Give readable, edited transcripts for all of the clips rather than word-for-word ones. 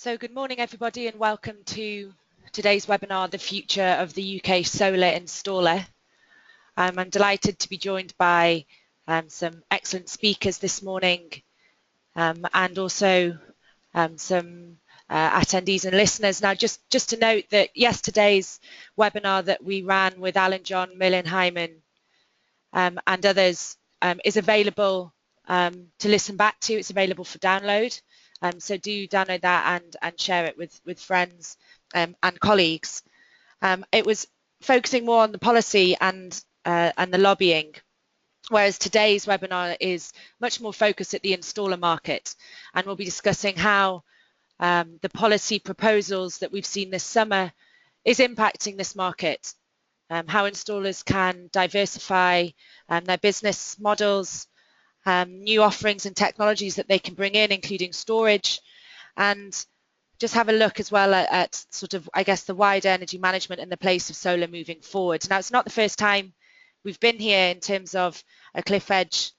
So good morning everybody and welcome to today's webinar, The Future of the UK Solar Installer. I'm delighted to be joined by some excellent speakers this morning and also some attendees and listeners. Now just to note that yesterday's webinar that we ran with Alan John, Merlin Hyman and others is available to listen back to. It's available for download. So do download that and share it with friends and colleagues. It was focusing more on the policy and the lobbying, whereas today's webinar is much more focused at the installer market, and we'll be discussing how the policy proposals that we've seen this summer is impacting this market, how installers can diversify their business models, new offerings and technologies that they can bring in, including storage, and just have a look as well at sort of, I guess, the wider energy management and the place of solar moving forward. Now, it's not the first time we've been here in terms of a cliff edge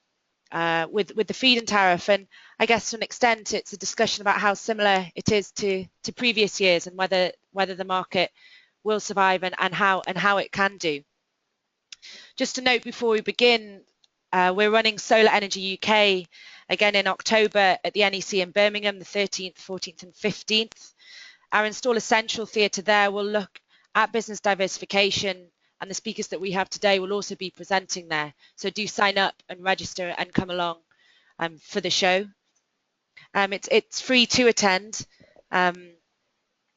with the feed-in tariff, and I guess to an extent it's a discussion about how similar it is to previous years and whether the market will survive and how it can do. Just to note before we begin, we're running Solar Energy UK again in October at the NEC in Birmingham, the 13th, 14th and 15th. Our Installer Central Theatre there will look at business diversification, and the speakers that we have today will also be presenting there. So do sign up and register and come along for the show. It's free to attend.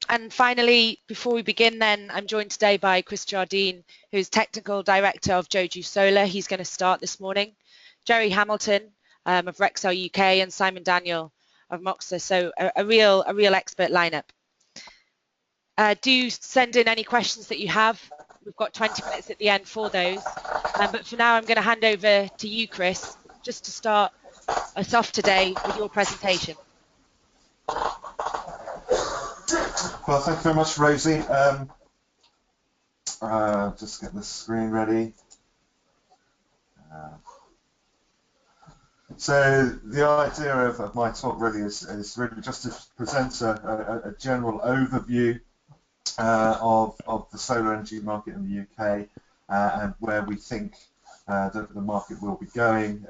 And finally, before we begin then, I'm joined today by Chris Jardine, who's Technical Director of Joju Solar. He's going to start this morning. Jerry Hamilton of Rexel UK and Simon Daniel of Moixa. So a real expert lineup. Do send in any questions that you have. We've got 20 minutes at the end for those. But for now, I'm going to hand over to you, Chris, just to start us off today with your presentation. Well, thank you very much, Rosie. Just get the screen ready. So the idea of my talk really is really just to present a general overview of the solar energy market in the UK and where we think that the market will be going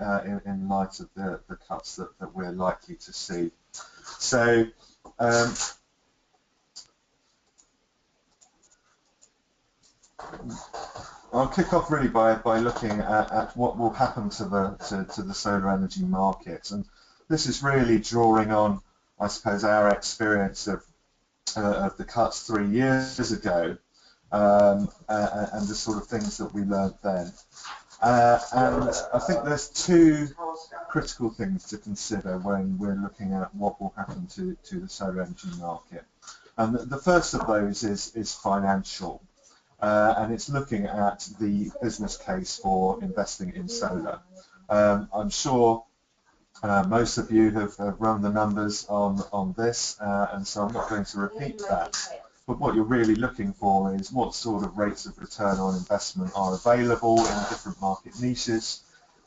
in light of the cuts that we're likely to see. So I'll kick off really by looking at what will happen to the solar energy market, and this is really drawing on, I suppose, our experience of the cuts 3 years ago and the sort of things that we learned then. And I think there's two critical things to consider when we're looking at what will happen to the solar energy market. And the first of those is financial. And it's looking at the business case for investing in solar. I'm sure most of you have run the numbers on this, and so I'm not going to repeat that. But what you're really looking for is what sort of rates of return on investment are available in different market niches,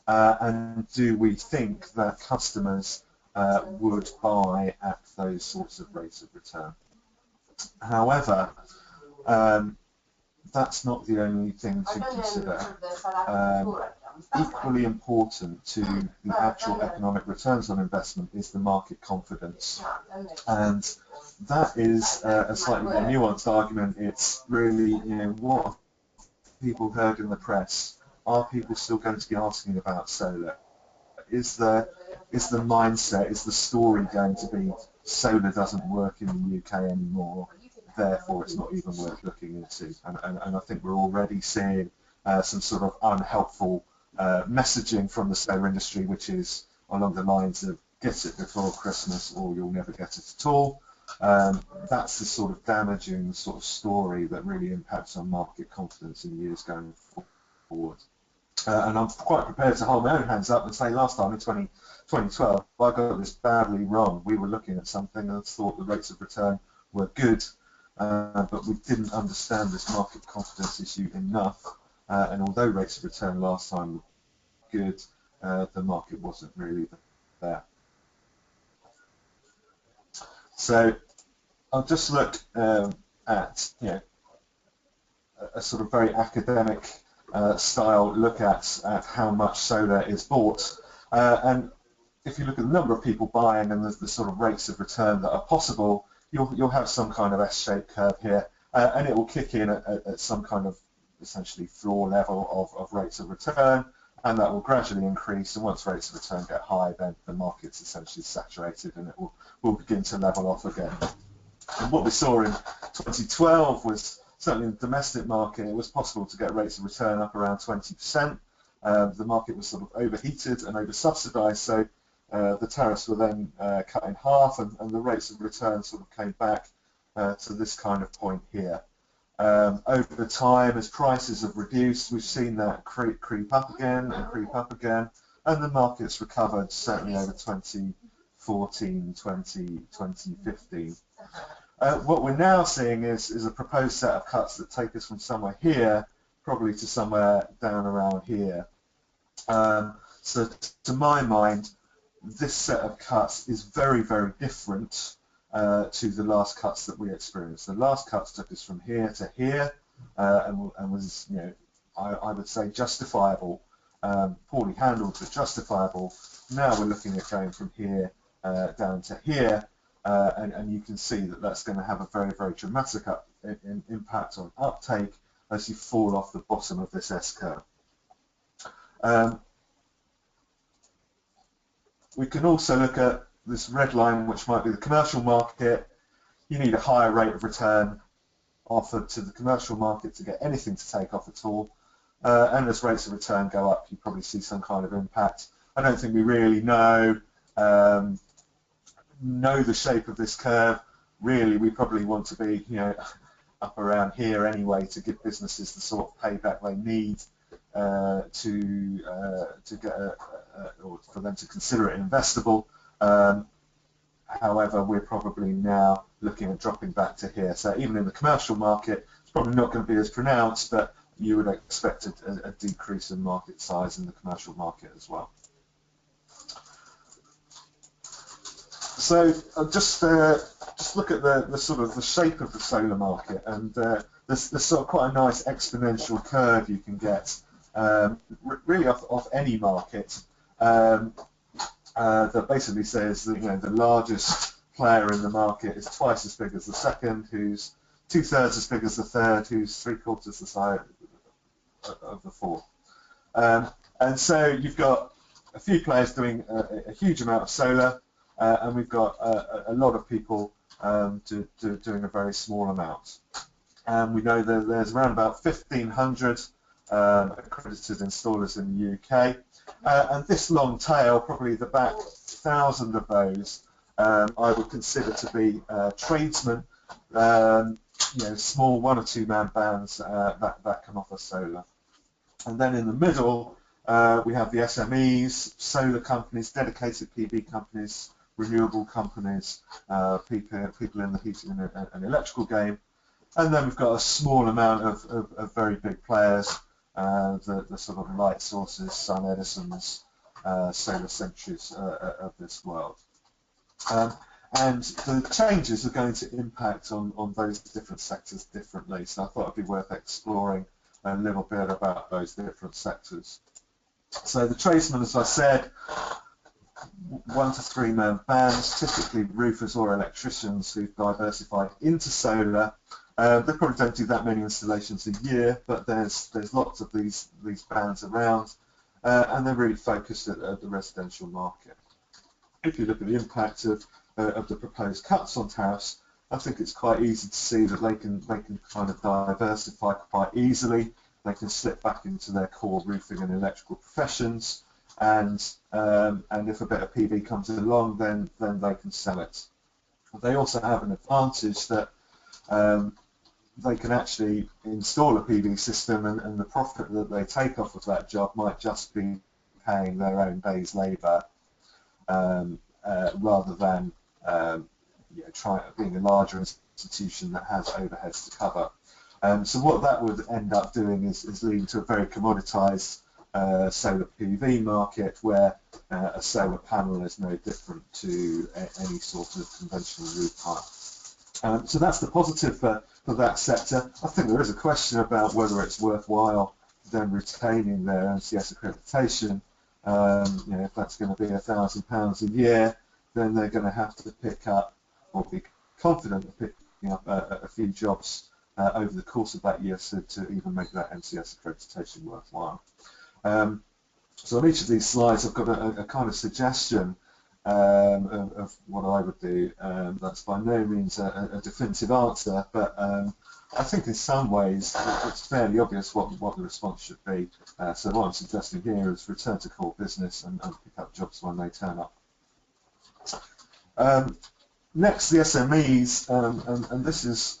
and do we think that customers would buy at those sorts of rates of return. However, that's not the only thing to consider. Equally important to the actual economic returns on investment is the market confidence, and that is a slightly more nuanced argument. It's really, what have people heard in the press? Are people still going to be asking about solar? Is the mindset, is the story going to be solar doesn't work in the UK anymore, therefore it's not even worth looking into? And I think we're already seeing some sort of unhelpful messaging from the solar industry, which is along the lines of get it before Christmas or you'll never get it at all. That's the sort of damaging sort of story that really impacts on market confidence in years going forward. And I'm quite prepared to hold my own hands up and say last time in 2012, I got this badly wrong. We were looking at something and thought the rates of return were good, but we didn't understand this market confidence issue enough. And although rates of return last time were good, the market wasn't really there. So I'll just look at a sort of very academic style look at how much solar is bought, and if you look at the number of people buying and the sort of rates of return that are possible, you'll have some kind of S-shaped curve here, and it will kick in at some kind of essentially floor level of rates of return, and that will gradually increase, and once rates of return get high, then the market's essentially saturated and it will begin to level off again. And what we saw in 2012 was, certainly in the domestic market, it was possible to get rates of return up around 20%. The market was sort of overheated and over-subsidised, so the tariffs were then cut in half, and the rates of return sort of came back to this kind of point here. Over the time, as prices have reduced, we've seen that creep up again and creep up again, and the market's recovered certainly over 2014, 2015. What we're now seeing is a proposed set of cuts that take us from somewhere here probably to somewhere down around here. So to my mind, this set of cuts is very, very different to the last cuts that we experienced. The last cuts took us from here to here, and was, I would say justifiable, poorly handled but justifiable. Now we're looking at going from here down to here, and you can see that that's going to have a very, very dramatic impact on uptake as you fall off the bottom of this S-curve. We can also look at this red line, which might be the commercial market. You need a higher rate of return offered to the commercial market to get anything to take off at all. And as rates of return go up, you probably see some kind of impact. I don't think we really know the shape of this curve. Really, we probably want to be, up around here anyway to give businesses the sort of payback they need to get or for them to consider it investable. However, we're probably now looking at dropping back to here. So even in the commercial market, it's probably not going to be as pronounced, but you would expect a decrease in market size in the commercial market as well. So just look at the sort of the shape of the solar market, and there's sort of quite a nice exponential curve you can get really off any market. That basically says that the largest player in the market is twice as big as the second, who's 2/3 as big as the third, who's 3/4 the size of the fourth. And so you've got a few players doing a huge amount of solar, and we've got a lot of people doing a very small amount. And we know that there's around about 1,500 accredited installers in the UK. And this long tail, probably the back 1,000 of those, I would consider to be tradesmen, small 1 or 2 man bands that can offer solar. And then in the middle, we have the SMEs, solar companies, dedicated PV companies, renewable companies, people in the heating and electrical game. And then we've got a small amount of very big players, the sort of light sources, Sun Edisons, Solar Centuries of this world. And the changes are going to impact on those different sectors differently. So I thought it'd be worth exploring a little bit about those different sectors. So the tradesmen, as I said, 1 to 3 man bands, typically roofers or electricians who've diversified into solar. They probably don't do that many installations a year, but there's lots of these bands around, and they're really focused at the residential market. If you look at the impact of the proposed cuts on tariffs, I think it's quite easy to see that they can kind of diversify quite easily. They can slip back into their core roofing and electrical professions, and if a bit of PV comes along, then they can sell it. They also have an advantage that they can actually install a PV system, and the profit that they take off of that job might just be paying their own day's labour, rather than being a larger institution that has overheads to cover. So what that would end up doing is leading to a very commoditised solar PV market, where a solar panel is no different to any sort of conventional roof tile. So that's the positive for that sector. I think there is a question about whether it's worthwhile them retaining their NCS accreditation. If that's going to be £1,000 a year, then they're going to have to pick up, or be confident of picking up a few jobs over the course of that year to even make that NCS accreditation worthwhile. So on each of these slides, I've got a kind of suggestion of what I would do. That's by no means a definitive answer, but I think in some ways it's fairly obvious what the response should be. So what I'm suggesting here is return to core business and pick up jobs when they turn up. Next, the SMEs, and this is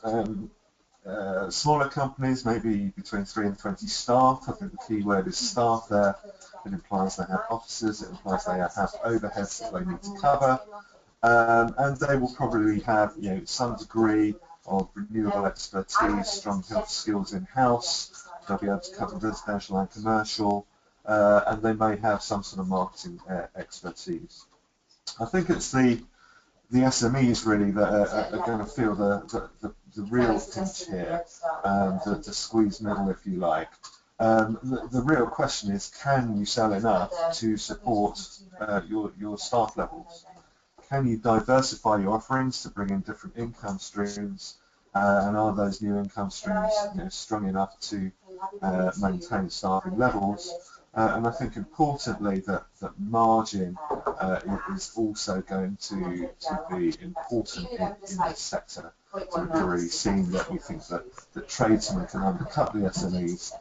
smaller companies, maybe between 3 and 20 staff. I think the key word is staff there. It implies they have offices, it implies they have overheads that they need to cover, and they will probably have some degree of renewable expertise, strong health skills in-house. They'll be able to cover residential and commercial, and they may have some sort of marketing expertise. I think it's the SMEs really that are going to feel the real pinch here, the squeeze middle, if you like. The real question is, can you sell enough to support your staff levels? Can you diversify your offerings to bring in different income streams, and are those new income streams strong enough to maintain staffing levels? And I think importantly that margin is also going to be important in this sector. So we've already seen that we think that tradesmen can undercut the SMEs.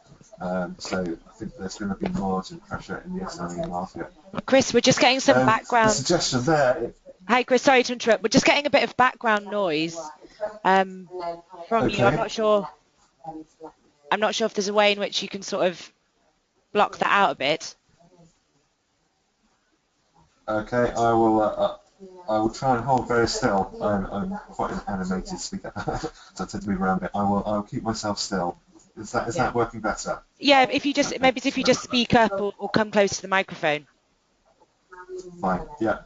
So I think there's going to be margin pressure in the SME market. Chris, we're just getting some background. The suggestion there. Hi, Chris. Sorry to interrupt. We're just getting a bit of background noise from you. I'm not sure if there's a way in which you can sort of block that out a bit. Okay, I will try and hold very still. I'm quite an animated speaker, so I tend to move around a bit. I will keep myself still. Is that working better? Yeah, if you just speak up or come close to the microphone. Fine. Yeah.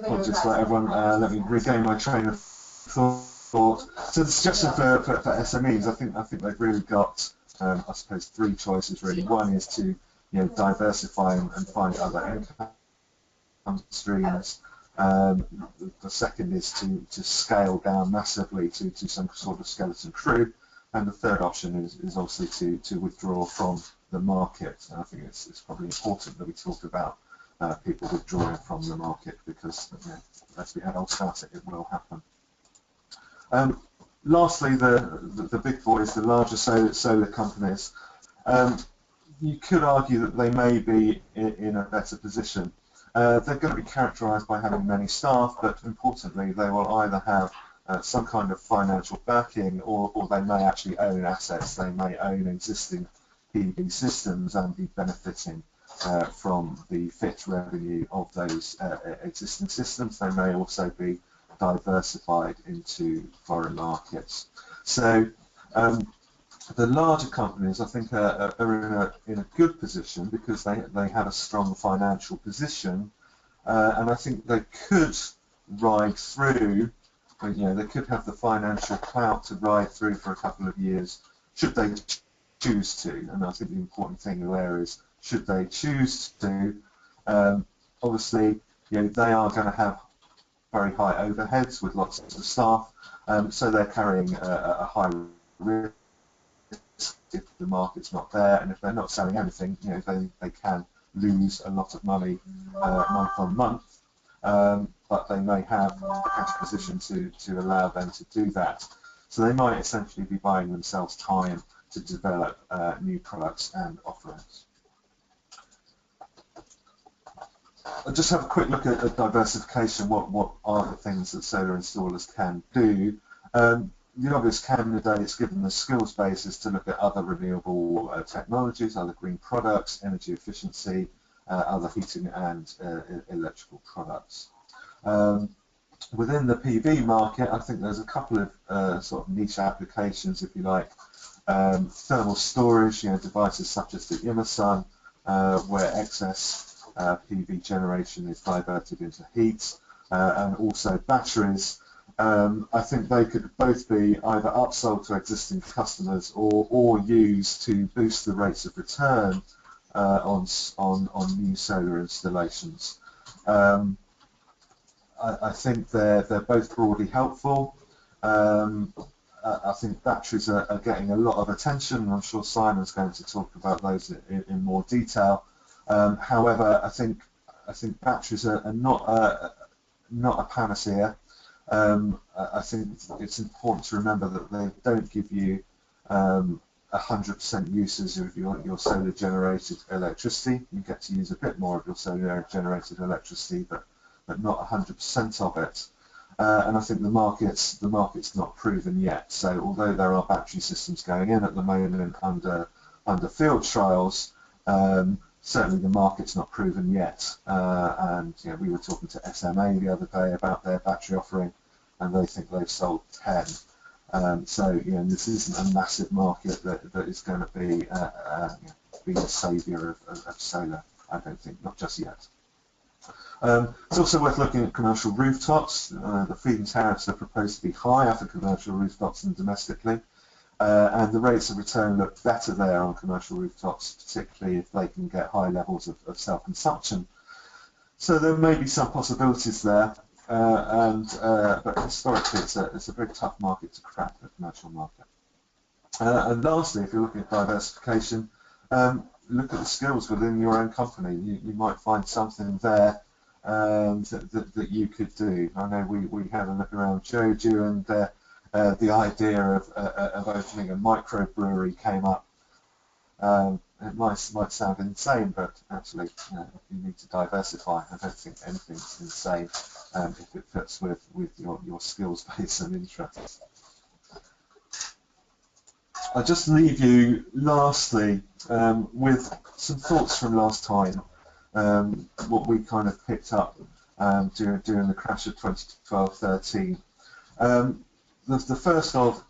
I'll just let everyone let me regain my train of thought. So the suggestion for SMEs, I think they've really got I suppose 3 choices really. One is to diversify and find other income streams. The second is to scale down massively to some sort of skeleton crew, and the third option is obviously to withdraw from the market. And I think it's probably important that we talk about people withdrawing from the market, because let's be adults about it, it will happen. Lastly, the big boys, the larger solar companies. You could argue that they may be in a better position. They're going to be characterised by having many staff, but importantly, they will either have some kind of financial backing, or they may actually own assets. They may own existing PV systems and be benefiting from the fit revenue of those existing systems. They may also be diversified into foreign markets. So the larger companies, I think, are in a good position because they have a strong financial position, and I think they could ride through. They could have the financial clout to ride through for a couple of years, should they choose to. And I think the important thing there is, should they choose to, obviously, they are going to have very high overheads with lots of staff, so they're carrying a high risk if the market's not there, and if they're not selling anything, they can lose a lot of money month on month, but they may have a cash position to allow them to do that. So they might essentially be buying themselves time to develop new products and offerings. I'll just have a quick look at diversification. What are the things that solar installers can do? The obvious candidates, given the skills base, is to look at other renewable technologies, other green products, energy efficiency, other heating and electrical products. Within the PV market, I think there's a couple of sort of niche applications, if you like. Thermal storage, devices such as the Sun, where excess PV generation is diverted into heat. and also batteries, I think they could both be either upsold to existing customers or used to boost the rates of return on new solar installations. I think they're both broadly helpful. I think batteries are getting a lot of attention, and I'm sure Simon's going to talk about those in more detail. However, I think batteries are not a panacea. I think it's important to remember that they don't give you 100% usage of your solar generated electricity. You get to use a bit more of your solar generated electricity, but not 100% of it. And I think the market's not proven yet. So although there are battery systems going in at the moment under field trials, certainly the market's not proven yet. And we were talking to SMA the other day about their battery offering, and they think they've sold 10. So this isn't a massive market that is going to be a saviour of solar. I don't think, not just yet. It's also worth looking at commercial rooftops. The feed-in tariffs are proposed to be higher for commercial rooftops than domestically, and the rates of return look better there on commercial rooftops, particularly if they can get high levels of self-consumption. So there may be some possibilities there, but historically it's a very tough market to crack, the commercial market. And lastly, if you're looking at diversification, look at the skills within your own company. You might find something there that you could do. I know we had a look around Joju, and the idea of opening a microbrewery came up. It might sound insane, but actually you need to diversify. I don't think anything's insane if it fits with your skills base and interests. I'll just leave you lastly with some thoughts from last time, what we kind of picked up during the crash of 2012-13. The first of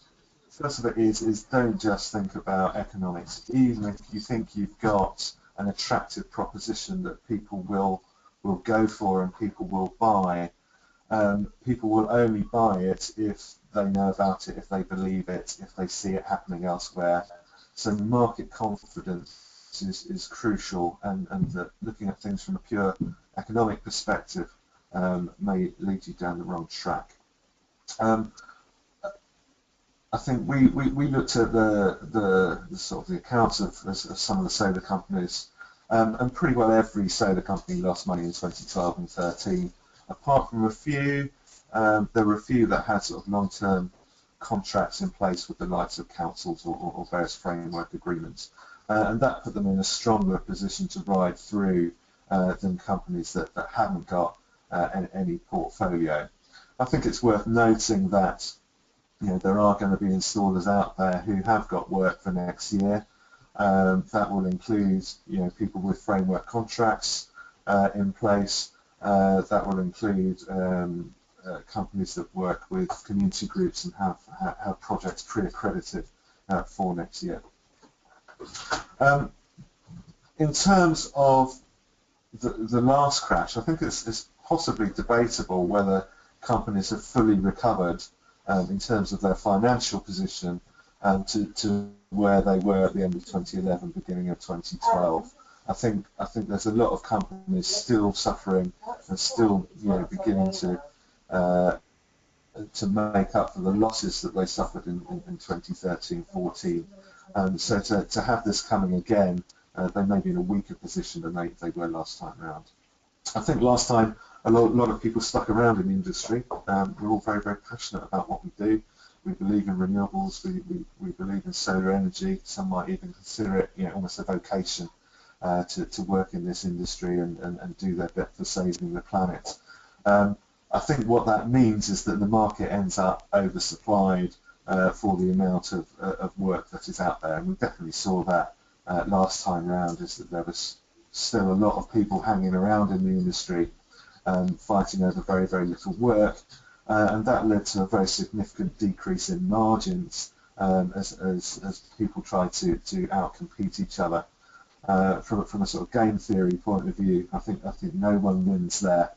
it is don't just think about economics. Even if you think you've got an attractive proposition that people will go for and people will buy, people will only buy it if they know about it, if they believe it, if they see it happening elsewhere. So market confidence is crucial, and that looking at things from a pure economic perspective may lead you down the wrong track. I think we looked at the sort of the accounts of some of the solar companies, and pretty well every solar company lost money in 2012 and 13. Apart from a few, there were a few that had sort of long-term contracts in place with the likes of councils or various framework agreements, and that put them in a stronger position to ride through than companies that haven't got any portfolio. I think it's worth noting that there are going to be installers out there who have got work for next year. That will include people with framework contracts in place. That will include companies that work with community groups and have projects pre-accredited for next year. In terms of the last crash, I think it's possibly debatable whether companies have fully recovered in terms of their financial position to where they were at the end of 2011, beginning of 2012. I think there's a lot of companies still suffering and still beginning to make up for the losses that they suffered in 2013-14. So to have this coming again, they may be in a weaker position than they were last time around. I think last time a lot of people stuck around in the industry. We're all very, very passionate about what we do. We believe in renewables. We believe in solar energy. Some might even consider it almost a vocation to work in this industry and do their bit for saving the planet. I think what that means is that the market ends up oversupplied for the amount of work that is out there, and we definitely saw that last time round, is that there was still a lot of people hanging around in the industry fighting over very, very little work, and that led to a very significant decrease in margins as people tried to outcompete each other. From a sort of game theory point of view, I think no one wins there.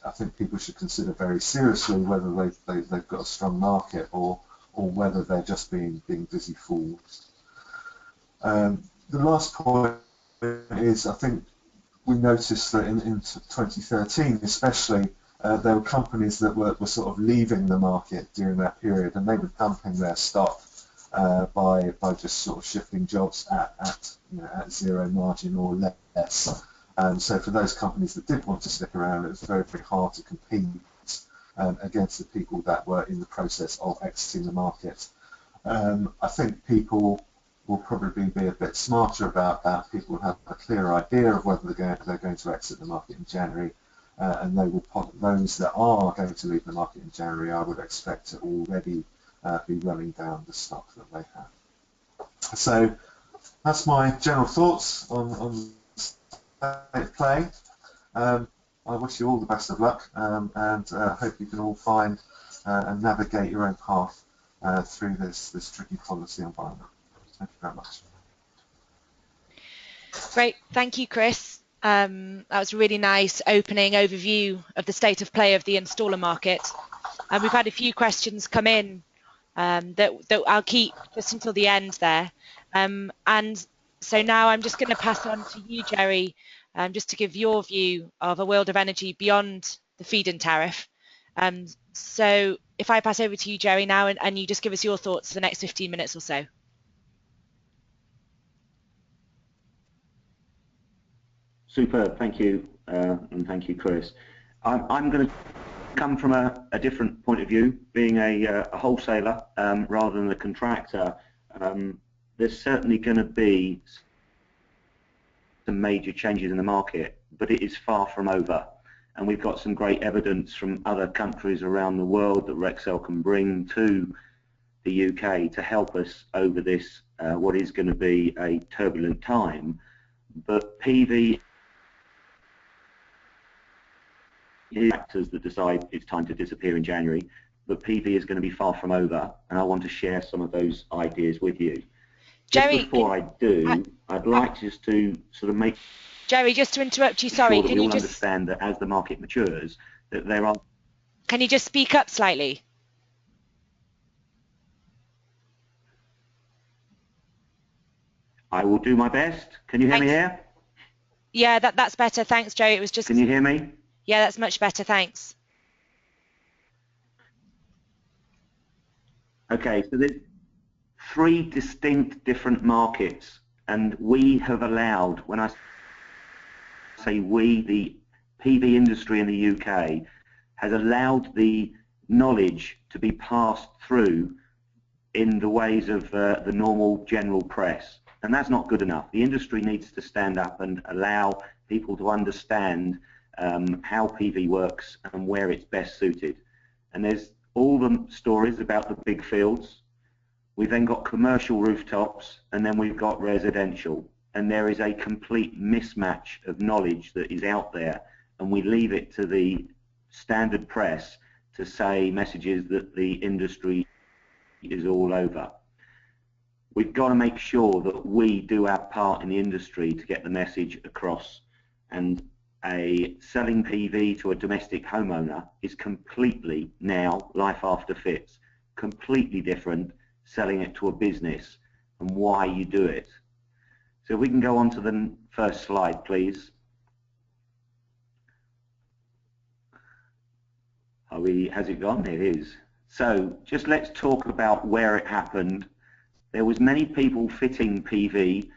I think people should consider very seriously whether they've got a strong market or whether they're just being busy fools. The last point is, I think we noticed that in 2013 especially, there were companies that were sort of leaving the market during that period, and they were dumping their stock by just sort of shifting jobs at zero margin or less. So for those companies that did want to stick around, it was very, very hard to compete against the people that were in the process of exiting the market. I think people will probably be a bit smarter about that. People will have a clear idea of whether they're going to exit the market in January, and those that are going to leave the market in January, I would expect to already be running down the stock that they have. So that's my general thoughts on state of play. I wish you all the best of luck, and hope you can all find and navigate your own path through this tricky policy environment. Thank you very much. Great, thank you, Chris. That was a really nice opening overview of the state of play of the installer market. And we've had a few questions come in that I'll keep just until the end there. And so now I'm just going to pass on to you, Jerry, just to give your view of a world of energy beyond the feed-in tariff. So if I pass over to you, Jerry, now, and you just give us your thoughts for the next 15 minutes or so. Superb, thank you, and thank you, Chris. I'm going to come from a different point of view, being a wholesaler rather than a contractor. There's certainly going to be some major changes in the market, but it is far from over. And we've got some great evidence from other countries around the world that Rexel can bring to the UK to help us over this, what is going to be a turbulent time. But PV factors that decide it's time to disappear in January, but PV is going to be far from over, and I want to share some of those ideas with you. Jerry, just before I do, I'd like just to sort of make Jerry, just to interrupt you, sorry, sure that can we you all just understand that as the market matures, that there are. Can you just speak up slightly? I will do my best. Can you hear me here? Yeah, that's better. Thanks, Jerry. It was just. Can you hear me? Yeah, that's much better. Thanks. Okay, so there's three distinct different markets, and we have allowed, when I say we, the PV industry in the UK has allowed the knowledge to be passed through in the ways of the normal general press, and that's not good enough. The industry needs to stand up and allow people to understand how PV works and where it's best suited. And there's all the stories about the big fields. We've then got commercial rooftops, and then we've got residential. And there is a complete mismatch of knowledge that is out there, and we leave it to the standard press to say messages that the industry is all over. We've got to make sure that we do our part in the industry to get the message across, and selling PV to a domestic homeowner is completely now life after fits, completely different selling it to a business and why you do it. So if we can go on to the first slide, please. Has it gone? It is. So just let's talk about where it happened. There was many people fitting PV.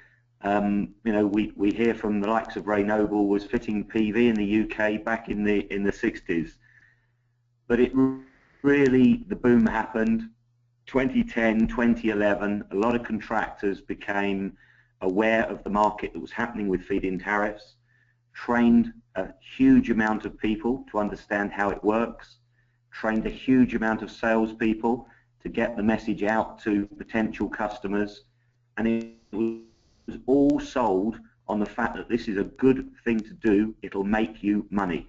You know, we hear from the likes of Ray Noble was fitting PV in the UK back in the 60s. But it really, the boom happened 2010, 2011. A lot of contractors became aware of the market that was happening with feed-in tariffs, trained a huge amount of people to understand how it works, trained a huge amount of salespeople to get the message out to potential customers, and it was all sold on the fact that this is a good thing to do, it'll make you money.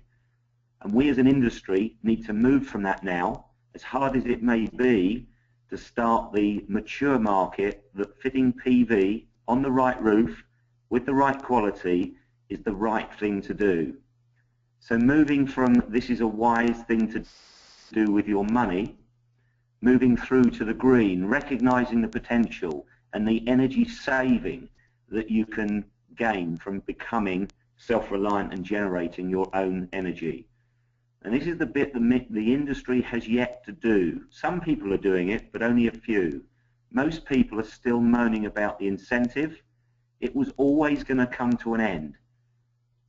And we as an industry need to move from that now, as hard as it may be, to start the mature market that fitting PV on the right roof with the right quality is the right thing to do. So moving from this is a wise thing to do with your money, moving through to the green, recognizing the potential and the energy saving that you can gain from becoming self-reliant and generating your own energy. And this is the bit the industry has yet to do. Some people are doing it, but only a few. Most people are still moaning about the incentive. It was always going to come to an end.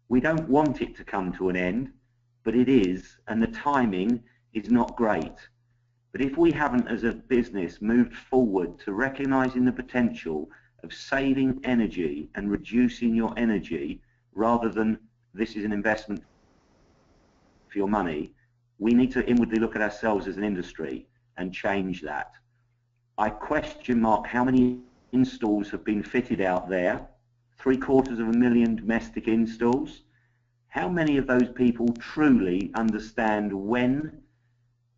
We don't want it to come to an end, but it is, and the timing is not great. But if we haven't as a business moved forward to recognizing the potential of saving energy and reducing your energy rather than this is an investment for your money, we need to inwardly look at ourselves as an industry and change that. I question mark how many installs have been fitted out there, 750,000 domestic installs. How many of those people truly understand when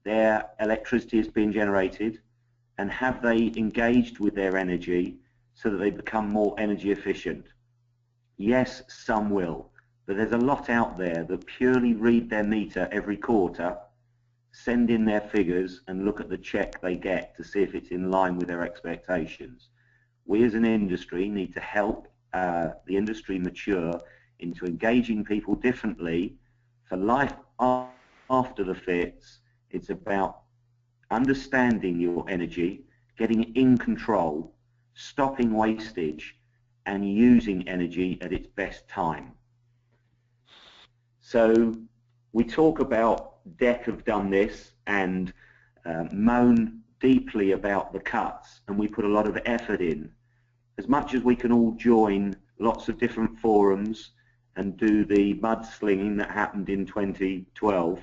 their electricity is being generated, and have they engaged with their energy so that they become more energy efficient? Yes, some will, but there's a lot out there that purely read their meter every quarter, send in their figures and look at the check they get to see if it's in line with their expectations. We as an industry need to help the industry mature into engaging people differently for life after the fits. It's about understanding your energy, getting it in control, stopping wastage, and using energy at its best time. So we talk about DEC have done this and moan deeply about the cuts, and we put a lot of effort in. As much as we can all join lots of different forums and do the mudslinging that happened in 2012,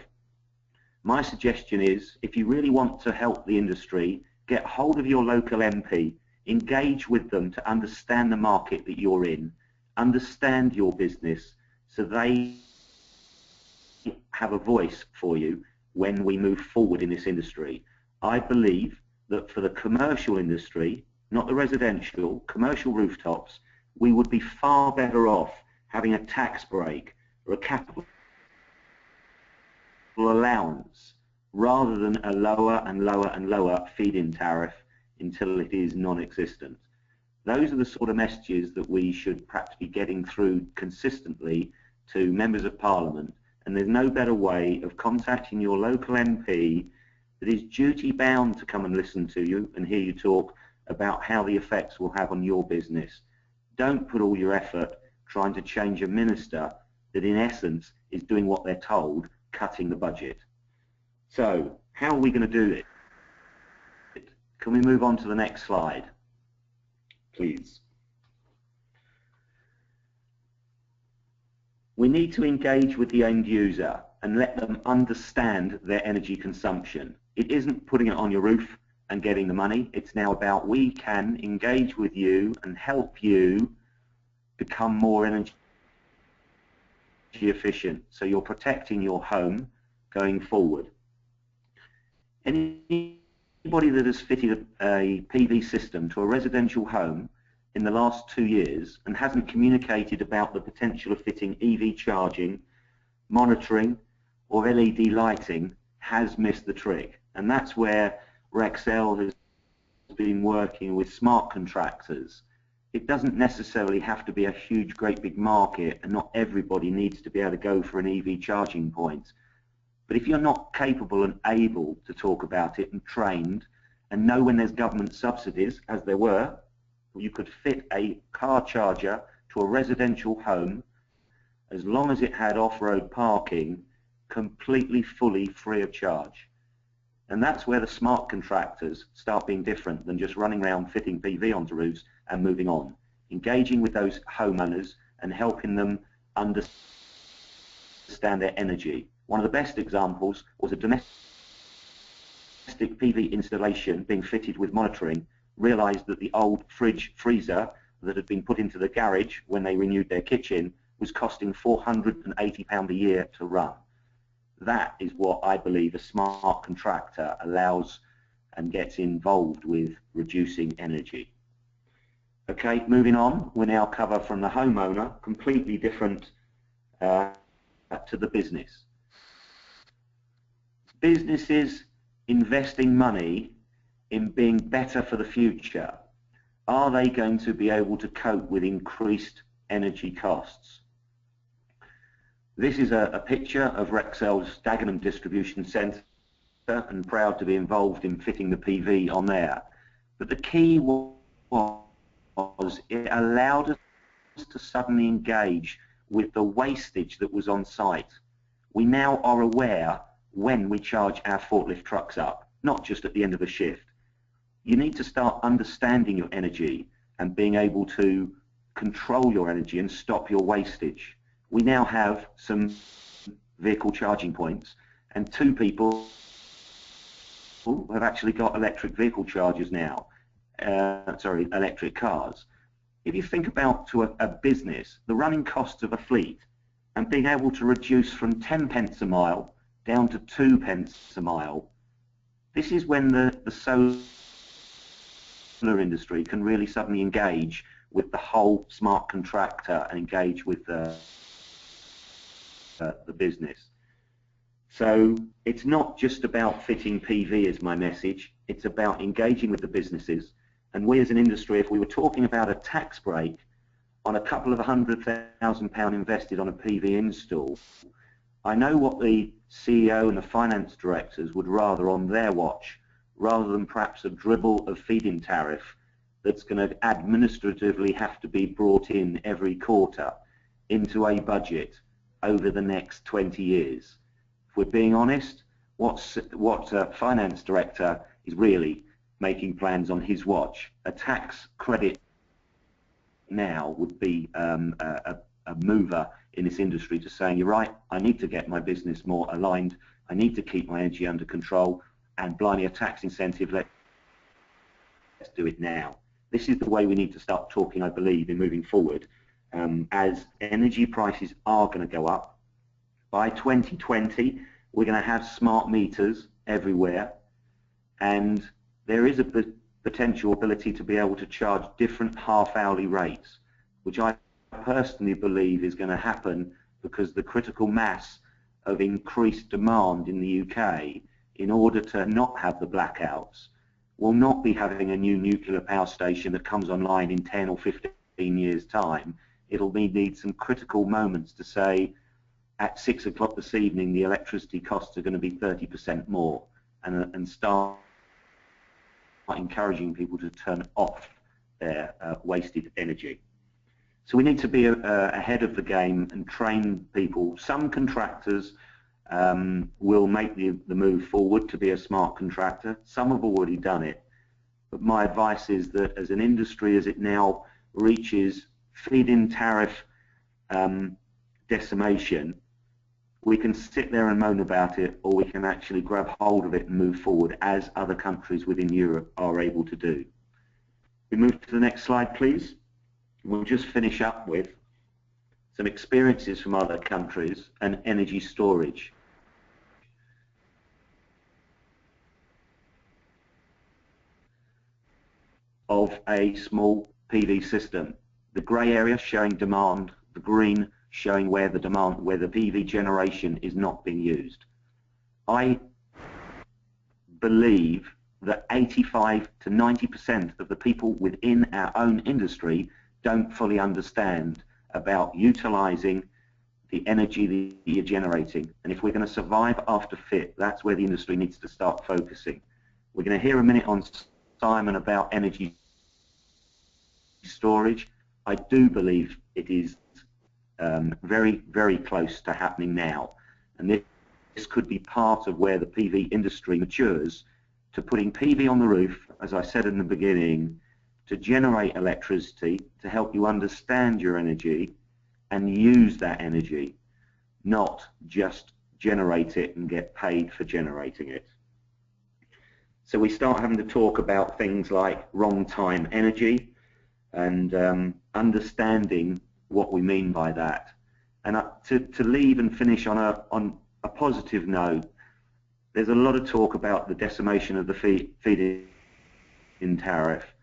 my suggestion is, if you really want to help the industry, get hold of your local MP, engage with them to understand the market that you're in, understand your business, so they have a voice for you when we move forward in this industry. I believe that for the commercial industry, not the residential, commercial rooftops, we would be far better off having a tax break or a capital allowance rather than a lower and lower and lower feed-in tariff until it is non-existent. Those are the sort of messages that we should perhaps be getting through consistently to members of Parliament, and there's no better way of contacting your local MP that is duty bound to come and listen to you and hear you talk about how the effects will have on your business. Don't put all your effort trying to change a minister that in essence is doing what they're told, cutting the budget. So how are we going to do it? Can we move on to the next slide, please? We need to engage with the end user and let them understand their energy consumption. It isn't putting it on your roof and getting the money. It's now about we can engage with you and help you become more energy efficient, so you're protecting your home going forward. Anybody that has fitted a PV system to a residential home in the last 2 years and hasn't communicated about the potential of fitting EV charging, monitoring or LED lighting has missed the trick. And that's where Rexel has been working with smart contractors. It doesn't necessarily have to be a huge, great big market, and not everybody needs to be able to go for an EV charging point. But if you're not capable and able to talk about it and trained and know when there's government subsidies, as there were, you could fit a car charger to a residential home as long as it had off-road parking completely fully free of charge. And that's where the smart contractors start being different than just running around fitting PV onto roofs and moving on. Engaging with those homeowners and helping them understand their energy. One of the best examples was a domestic PV installation being fitted with monitoring, realised that the old fridge freezer that had been put into the garage when they renewed their kitchen was costing £480 a year to run. That is what I believe a smart contractor allows and gets involved with reducing energy. Okay, moving on, we now cover from the homeowner, completely different to the business. Businesses investing money in being better for the future, are they going to be able to cope with increased energy costs? This is a picture of Rexel's Dagenham distribution centre, and proud to be involved in fitting the PV on there. But the key was it allowed us to suddenly engage with the wastage that was on site. We now are aware when we charge our forklift trucks up, not just at the end of a shift. You need to start understanding your energy and being able to control your energy and stop your wastage. We now have some vehicle charging points, and 2 people have actually got electric vehicle chargers now, electric cars. If you think about to a business, the running costs of a fleet, and being able to reduce from 10 pence a mile down to 2 pence a mile, this is when the solar industry can really suddenly engage with the whole smart contractor and engage with the business. So it's not just about fitting PV is my message, it's about engaging with the businesses. And we as an industry, if we were talking about a tax break on a couple of £100,000 invested on a PV install, I know what the CEO and the finance directors would rather on their watch, rather than perhaps a dribble of feed-in tariff that's going to administratively have to be brought in every quarter into a budget over the next 20 years. If we're being honest, what a finance director is really making plans on his watch. A tax credit now would be a mover in this industry to saying, you're right, I need to get my business more aligned, I need to keep my energy under control, and blimey, a tax incentive, let's do it now. This is the way we need to start talking, I believe, in moving forward, as energy prices are going to go up. By 2020, we're going to have smart meters everywhere, and there is a potential ability to be able to charge different half-hourly rates, which I personally believe is going to happen because the critical mass of increased demand in the UK, in order to not have the blackouts, will not be having a new nuclear power station that comes online in 10 or 15 years' time. It'll need some critical moments to say, at 6 o'clock this evening, the electricity costs are going to be 30% more, and start encouraging people to turn off their wasted energy. So we need to be ahead of the game and train people. Some contractors will make the move forward to be a smart contractor. Some have already done it. But my advice is that as an industry, as it now reaches feed-in tariff decimation, we can sit there and moan about it, or we can actually grab hold of it and move forward, as other countries within Europe are able to do. We move to the next slide, please. We'll just finish up with some experiences from other countries and energy storage. Of a small PV system. The grey area showing demand, the green showing where the PV generation is not being used. I believe that 85 to 90% of the people within our own industry don't fully understand about utilising the energy that you're generating. And if we're going to survive after FIT, that's where the industry needs to start focusing. We're going to hear a minute on Simon about energy storage. I do believe it is very, very close to happening now. And this could be part of where the PV industry matures to putting PV on the roof, as I said in the beginning, to generate electricity, to help you understand your energy and use that energy, not just generate it and get paid for generating it. So we start having to talk about things like wrong time energy and understanding what we mean by that. And to leave and finish on a positive note, there's a lot of talk about the decimation of the feed-in tariff.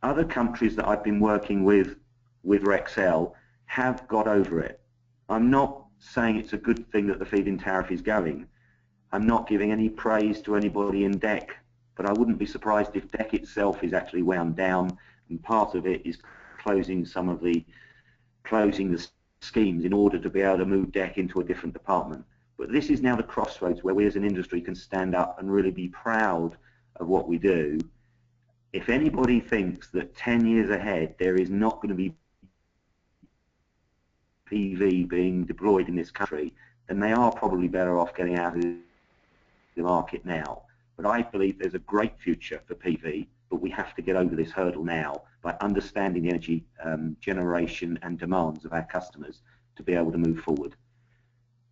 Other countries that I've been working with Rexel have got over it. I'm not saying it's a good thing that the feed-in tariff is going. I'm not giving any praise to anybody in DEC, but I wouldn't be surprised if DEC itself is actually wound down, and part of it is closing the schemes in order to be able to move DEC into a different department. But this is now the crossroads where we as an industry can stand up and really be proud of what we do. If anybody thinks that 10 years ahead there is not going to be PV being deployed in this country, then they are probably better off getting out of the market now. But I believe there's a great future for PV, but we have to get over this hurdle now by understanding the energy generation and demands of our customers to be able to move forward.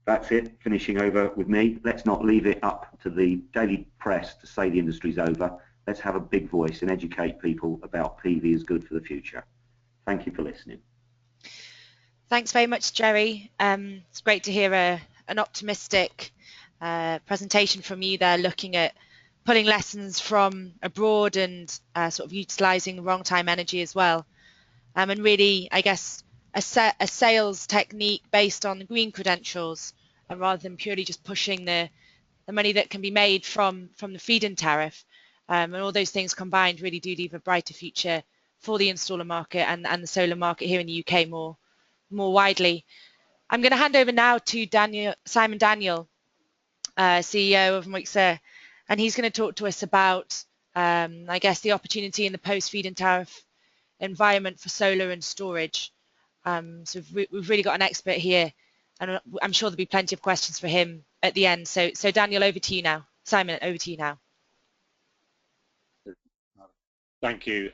That's it, finishing over with me. Let's not leave it up to the daily press to say the industry's over. Let's have a big voice and educate people about PV is good for the future. Thank you for listening. Thanks very much, Jerry. It's great to hear an optimistic presentation from you there, looking at pulling lessons from abroad and sort of utilising wrong time energy as well. And really, I guess, a sales technique based on green credentials, and rather than purely just pushing the money that can be made from the feed-in tariff. And all those things combined really do leave a brighter future for the installer market and the solar market here in the UK more widely. I'm going to hand over now to Simon Daniel, CEO of Moixa, and he's going to talk to us about, I guess, the opportunity in the post-feed-in tariff environment for solar and storage. So we've really got an expert here, and I'm sure there'll be plenty of questions for him at the end. So Daniel, over to you now. Simon, over to you now. Thank you.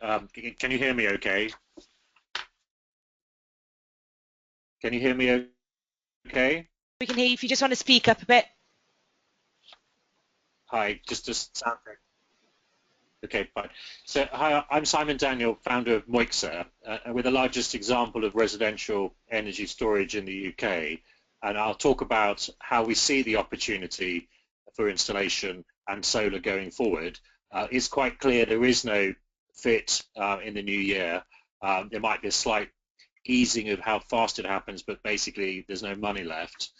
Can you hear me okay? Can you hear me okay? We can hear you if you just want to speak up a bit. Hi, just to sound check. Okay, fine. So hi, I'm Simon Daniel, founder of Moixa. We're the largest example of residential energy storage in the UK. And I'll talk about how we see the opportunity for installation and solar going forward. It's quite clear there is no fit in the new year. There might be a slight easing of how fast it happens, but basically there's no money left,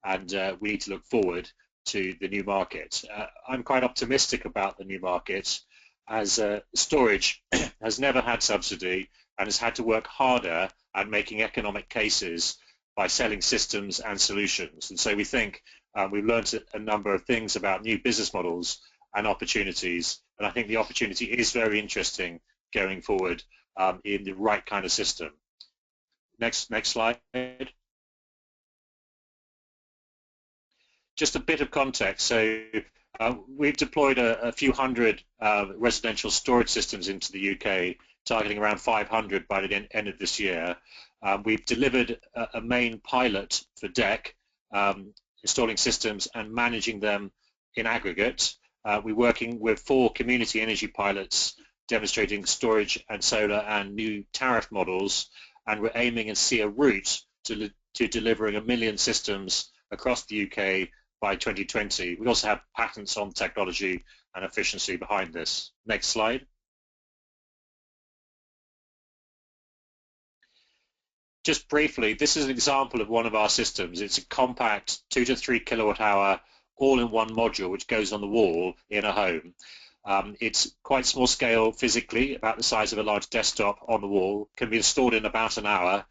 and we need to look forward to the new market. I'm quite optimistic about the new market, as storage has never had subsidy and has had to work harder at making economic cases by selling systems and solutions. And so we think we've learned a number of things about new business models and opportunities, and I think the opportunity is very interesting going forward in the right kind of system. Next slide. Just a bit of context. So we've deployed a few hundred residential storage systems into the UK, targeting around 500 by the end of this year. We've delivered a main pilot for DEC, installing systems and managing them in aggregate. We're working with 4 community energy pilots demonstrating storage and solar and new tariff models, and we're aiming and see a route to delivering 1 million systems across the UK by 2020. We also have patents on technology and efficiency behind this. Next slide. Just briefly, this is an example of one of our systems. It's a compact 2 to 3 kilowatt hour all-in-one module which goes on the wall in a home. It's quite small scale physically, about the size of a large desktop on the wall, can be installed in about an hour,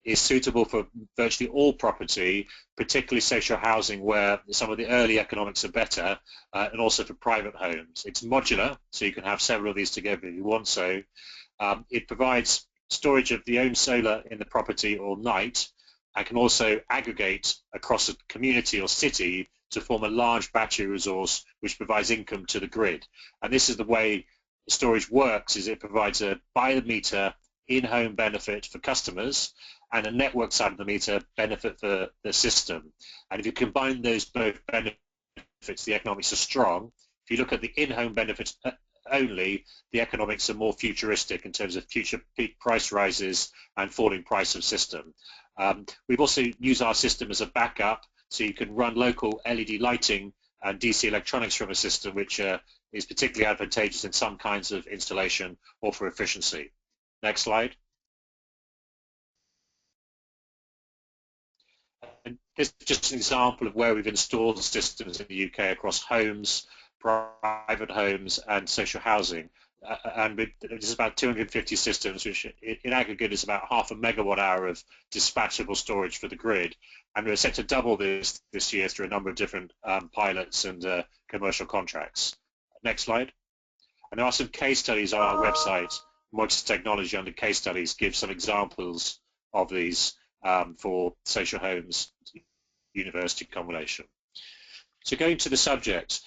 is suitable for virtually all property, particularly social housing where some of the early economics are better, and also for private homes. It's modular, so you can have several of these together if you want so. It provides storage of the own solar in the property all night, and can also aggregate across a community or city to form a large battery resource which provides income to the grid. And this is the way storage works, is it provides a by-the-meter in-home benefit for customers and a network side of the meter benefit for the system. And if you combine those both benefits, the economics are strong. If you look at the in-home benefits only, the economics are more futuristic in terms of future peak price rises and falling price of system. We've also used our system as a backup, so you can run local LED lighting and DC electronics from a system, which is particularly advantageous in some kinds of installation or for efficiency. Next slide. And this is just an example of where we've installed systems in the UK across homes, private homes and social housing. And this is about 250 systems, which in aggregate is about 0.5 megawatt hour of dispatchable storage for the grid. And we're set to double this year through a number of different pilots and commercial contracts. Next slide. And there are some case studies on our website. Moixa Technology under case studies gives some examples of these for social homes, university combination. So going to the subject,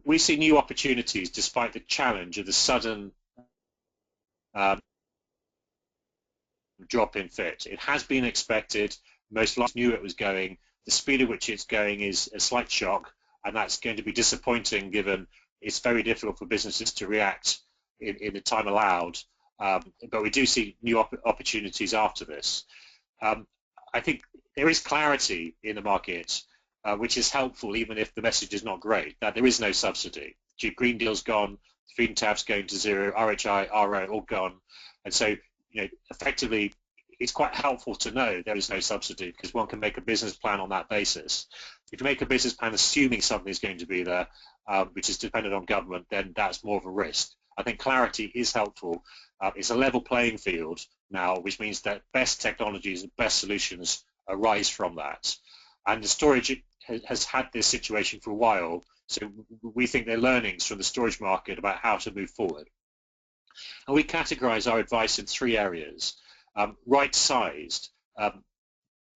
we see new opportunities despite the challenge of the sudden drop in fit. It has been expected, most likely knew it was going. The speed at which it's going is a slight shock, and that's going to be disappointing given it's very difficult for businesses to react in the time allowed. But we do see new opportunities after this. I think there is clarity in the market, which is helpful even if the message is not great, that there is no subsidy. Green Deal's gone, feed-in tariffs going to zero, RHI, RO all gone. And so, effectively, it's quite helpful to know there is no subsidy because one can make a business plan on that basis. If you make a business plan assuming something is going to be there, which is dependent on government, then that's more of a risk. I think clarity is helpful. It's a level playing field now, which means that best technologies and best solutions arise from that. And the storage has had this situation for a while, so we think there are learnings from the storage market about how to move forward. And we categorize our advice in 3 areas. Right-sized,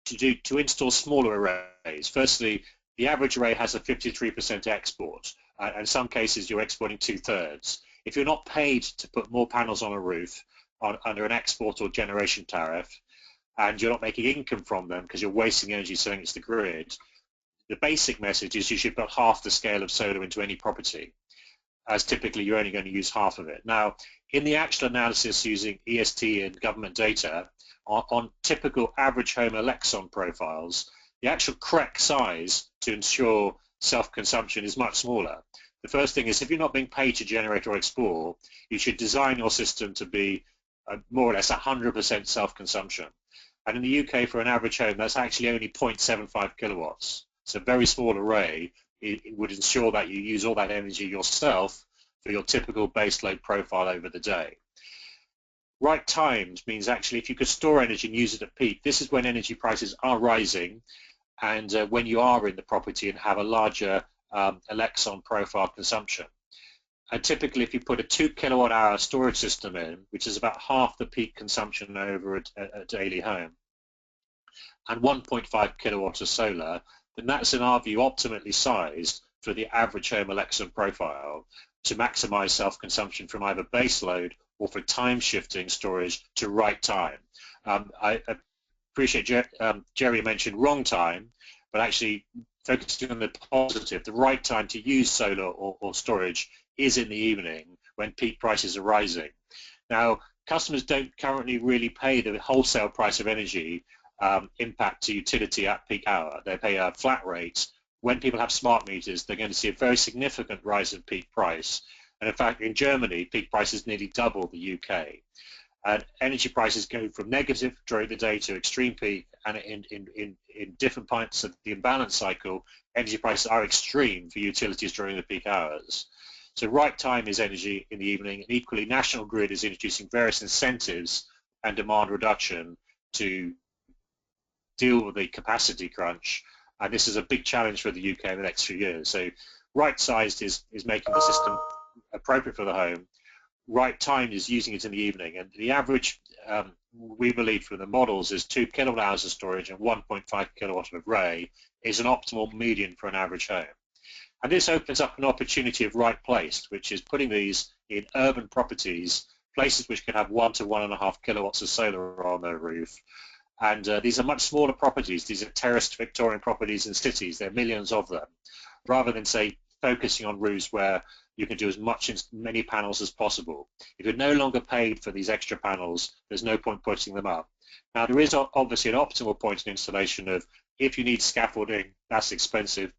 to install smaller arrays. Firstly, the average array has a 53% export, and in some cases you're exporting 2/3. If you're not paid to put more panels on a roof under an export or generation tariff, and you're not making income from them because you're wasting energy selling it to the grid, the basic message is you should put half the scale of solar into any property, as typically you're only going to use half of it. Now, in the actual analysis using EST and government data, on typical average home Elexon profiles, the actual correct size to ensure self-consumption is much smaller. The first thing is, if you're not being paid to generate or export, you should design your system to be more or less 100% self-consumption. And in the UK, for an average home, that's actually only 0.75 kilowatts. So a very small array. It would ensure that you use all that energy yourself for your typical base load profile over the day. Right timed means actually if you could store energy and use it at peak, this is when energy prices are rising, and when you are in the property and have a larger Elexon profile consumption. And typically if you put a 2 kilowatt hour storage system in, which is about half the peak consumption over a daily home, and 1.5 kilowatts of solar, then that's in our view optimally sized for the average home Elexon profile to maximize self-consumption from either base load or for time shifting storage to right time. I appreciate Jerry mentioned wrong time, but actually focusing on the positive, the right time to use solar or storage is in the evening when peak prices are rising. Now, customers don't currently really pay the wholesale price of energy impact to utility at peak hour. They pay a flat rate. When people have smart meters, they're going to see a very significant rise in peak price. And in fact, in Germany, peak prices nearly double the UK. And energy prices go from negative during the day to extreme peak, and in different points of the imbalance cycle, energy prices are extreme for utilities during the peak hours. So right time is energy in the evening, and equally National Grid is introducing various incentives and demand reduction to deal with the capacity crunch, and this is a big challenge for the UK in the next few years. So right-sized is making the system appropriate for the home. Right time is using it in the evening, and the average, we believe from the models, is 2 kilowatt hours of storage and 1.5 kilowatt of array is an optimal median for an average home. And this opens up an opportunity of right placed, which is putting these in urban properties, places which can have 1 to 1.5 kilowatts of solar on their roof. And these are much smaller properties. These are terraced Victorian properties in cities. There are millions of them, rather than, say, focusing on roofs where you can do as many panels as possible. If you're no longer paid for these extra panels, there's no point putting them up. Now, there is obviously an optimal point in installation of, if you need scaffolding, that's expensive.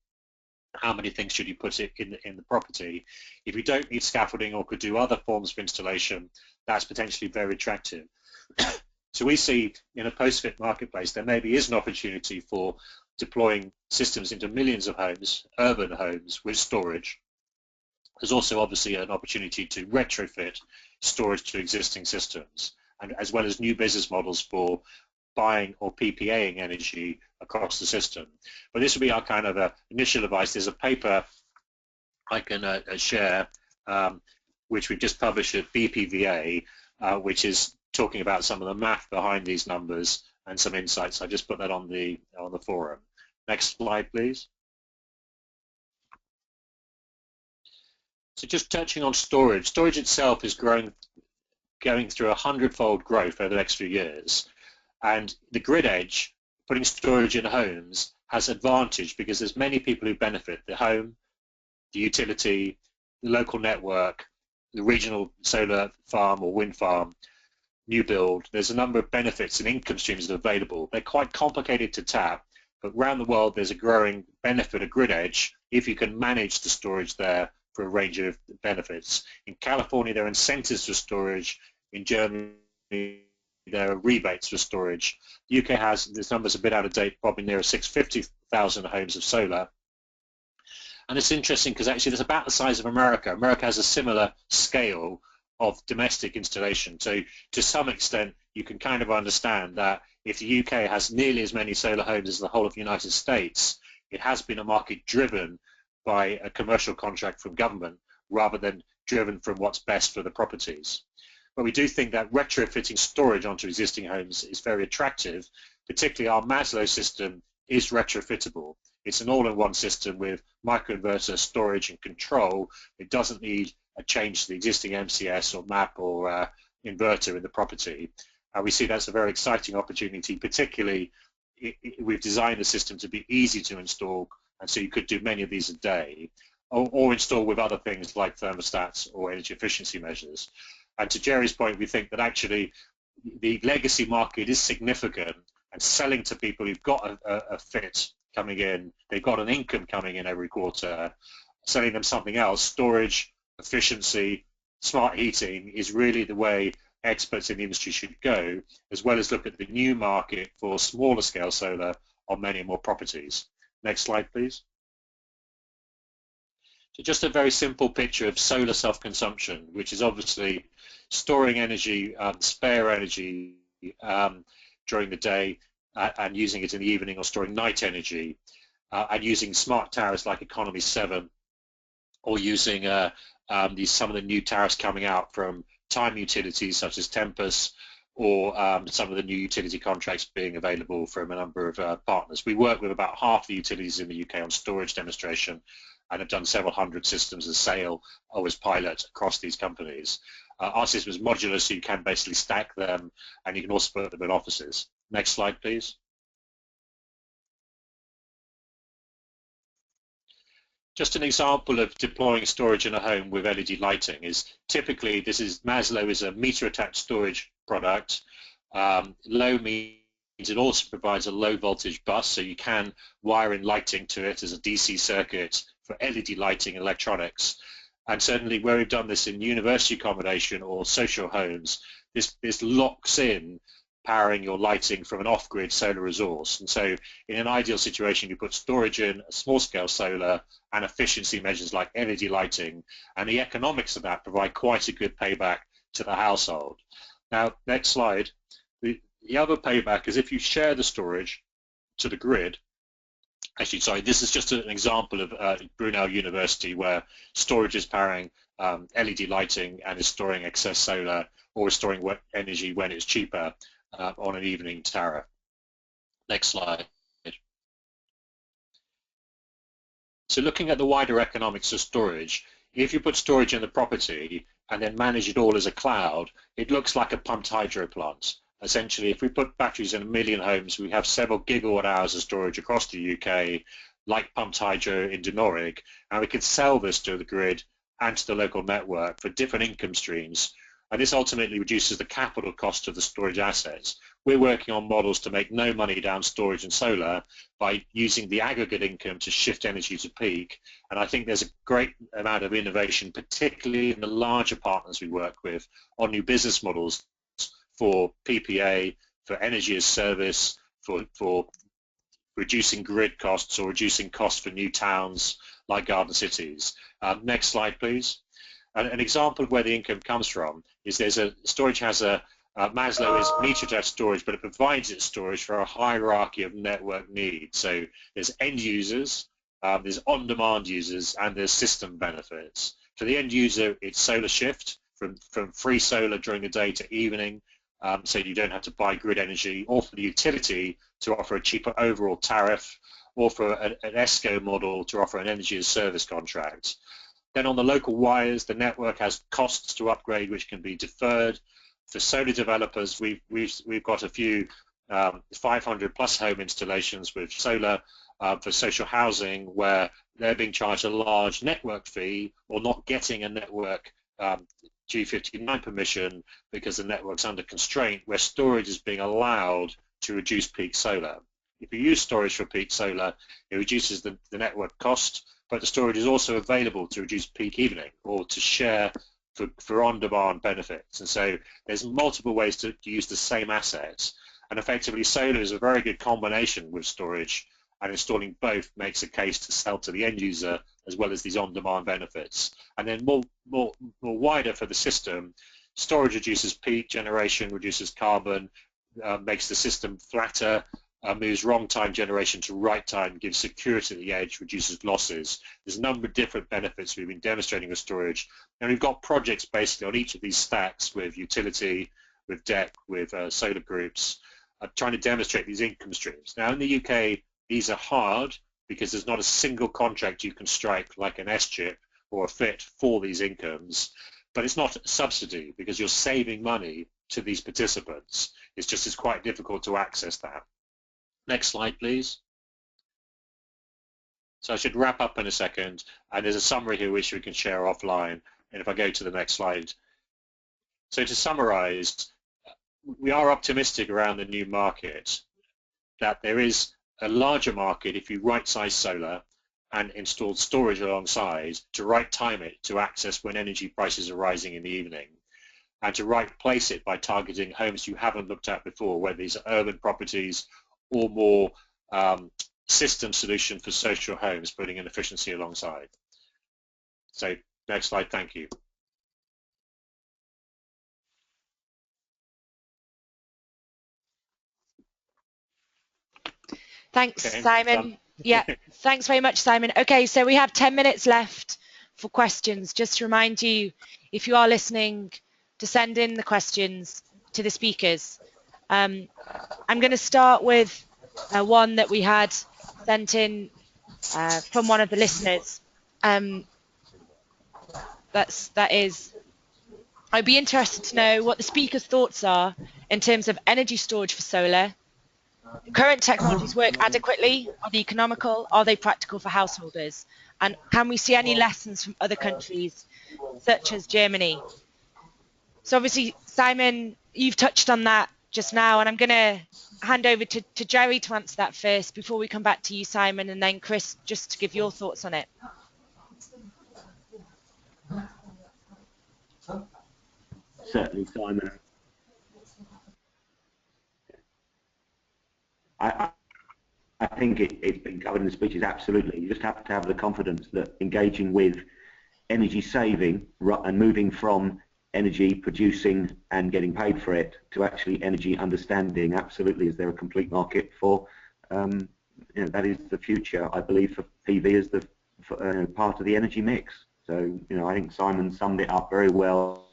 how many things should you put in the property. If you don't need scaffolding or could do other forms of installation, that's potentially very attractive. So we see in a post-fit marketplace there maybe is an opportunity for deploying systems into millions of homes, urban homes, with storage. There's also obviously an opportunity to retrofit storage to existing systems, and as well as new business models for buying or PPAing energy across the system. But this would be our kind of initial advice. There's a paper I can share, which we've just published at BPVA, which is talking about some of the math behind these numbers and some insights. I just put that on the forum. Next slide, please. So just touching on storage. Storage itself is going through a 100-fold growth over the next few years. And the grid edge, putting storage in homes, has advantage because there's many people who benefit: the home, the utility, the local network, the regional solar farm or wind farm, new build. There's a number of benefits and income streams that are available. They're quite complicated to tap, but around the world there's a growing benefit of grid edge if you can manage the storage there for a range of benefits. In California there are incentives for storage. In Germany there are rebates for storage. The UK has, this number's a bit out of date, probably near 650,000 homes of solar. And it's interesting because actually it's about the size of America. America has a similar scale of domestic installation. So to some extent you can kind of understand that if the UK has nearly as many solar homes as the whole of the United States, it has been a market driven by a commercial contract from government rather than driven from what's best for the properties. But we do think that retrofitting storage onto existing homes is very attractive. Particularly our Maslow system is retrofittable. It's an all-in-one system with microinverter, storage and control. It doesn't need a change to the existing MCS or MAP or inverter in the property. We see that's a very exciting opportunity, particularly we've designed the system to be easy to install, and so you could do many of these a day, or install with other things like thermostats or energy efficiency measures. And to Jerry's point, we think that actually the legacy market is significant, and selling to people who've got a fit coming in, they've got an income coming in every quarter, selling them something else, storage, efficiency, smart heating, is really the way experts in the industry should go, as well as look at the new market for smaller scale solar on many more properties. Next slide, please. So just a very simple picture of solar self-consumption, which is obviously storing energy, spare energy during the day and using it in the evening, or storing night energy, and using smart tariffs like Economy 7, or using some of the new tariffs coming out from time utilities such as Tempus, or some of the new utility contracts being available from a number of partners. We work with about half the utilities in the UK on storage demonstration, and have done several hundred systems as sale or as pilot across these companies. Our system is modular, so you can basically stack them, and you can also put them in offices. Next slide, please. Just an example of deploying storage in a home with LED lighting is typically, Maslow is a meter attached storage product. Low means it also provides a low voltage bus, so you can wire in lighting to it as a DC circuit for LED lighting and electronics. And certainly where we've done this in university accommodation or social homes, this locks in powering your lighting from an off-grid solar resource. And so in an ideal situation, you put storage in, a small-scale solar, and efficiency measures like LED lighting, and the economics of that provide quite a good payback to the household. Now, next slide. The other payback is if you share the storage to the grid. Actually, sorry, this is just an example of Brunel University where storage is powering LED lighting and is storing excess solar, or is storing energy when it's cheaper on an evening tariff. Next slide. So looking at the wider economics of storage, if you put storage in the property and then manage it all as a cloud, it looks like a pumped hydro plant. Essentially, if we put batteries in 1 million homes, we have several gigawatt hours of storage across the UK, like pumped hydro in Dinorrig, and we can sell this to the grid and to the local network for different income streams. and this ultimately reduces the capital cost of the storage assets. We're working on models to make no money down storage and solar by using the aggregate income to shift energy to peak, and I think there's a great amount of innovation, particularly in the larger partners we work with, on new business models for PPA, for energy as service, for reducing grid costs or reducing costs for new towns like garden cities. Next slide, please. An example of where the income comes from is storage has Maslow is meter-attached storage, but it provides its storage for a hierarchy of network needs. So there's end users, there's on-demand users, and there's system benefits. For the end user, it's solar shift from free solar during the day to evening, so you don't have to buy grid energy, or for the utility to offer a cheaper overall tariff, or for an ESCO model to offer an energy as service contract. Then on the local wires, the network has costs to upgrade which can be deferred. For solar developers, we've got a few 500 plus home installations with solar for social housing where they're being charged a large network fee or not getting a network G59 permission because the network's under constraint, where storage is being allowed to reduce peak solar. If you use storage for peak solar, it reduces the network cost, but the storage is also available to reduce peak evening or to share for on-demand benefits. And so there's multiple ways to use the same assets, and effectively solar is a very good combination with storage, and installing both makes a case to sell to the end user as well as these on-demand benefits. And then more wider for the system, storage reduces peak generation, reduces carbon, makes the system flatter, moves wrong time generation to right time, gives security at the edge, reduces losses. There's a number of different benefits we've been demonstrating with storage, and we've got projects basically on each of these stacks with utility, with DEC, with solar groups, trying to demonstrate these income streams. Now in the UK, these are hard because there's not a single contract you can strike like an S-chip or a FIT for these incomes, but it's not a subsidy because you're saving money to these participants. It's quite difficult to access that. Next slide, please. So I should wrap up in a second, and there's a summary here which we can share offline, and if I go to the next slide. So to summarize, we are optimistic around the new market, that there is a larger market if you right-size solar and install storage alongside to right-time it to access when energy prices are rising in the evening, and to right-place it by targeting homes you haven't looked at before, whether these are urban properties or more system solution for social homes, putting in efficiency alongside. So next slide, thank you. Thanks, Okay, Simon. Yeah, thanks very much, Simon. Okay, so we have 10 minutes left for questions. Just to remind you, if you are listening, to send in the questions to the speakers. I'm going to start with one that we had sent in from one of the listeners. That is, I'd be interested to know what the speaker's thoughts are in terms of energy storage for solar. Current technologies work adequately? Are they economical? Are they practical for householders? And can we see any lessons from other countries, such as Germany? So obviously, Simon, you've touched on that just now, and I'm going to hand over to Jerry to answer that first before we come back to you, Simon, and then Chris, just to give your thoughts on it. Certainly, Simon. I think it's been covered in the speeches, absolutely. You just have to have the confidence that engaging with energy saving and moving from energy producing and getting paid for it to actually energy understanding, absolutely, is there a complete market for, that is the future, I believe, for PV as the part of the energy mix. So, I think Simon summed it up very well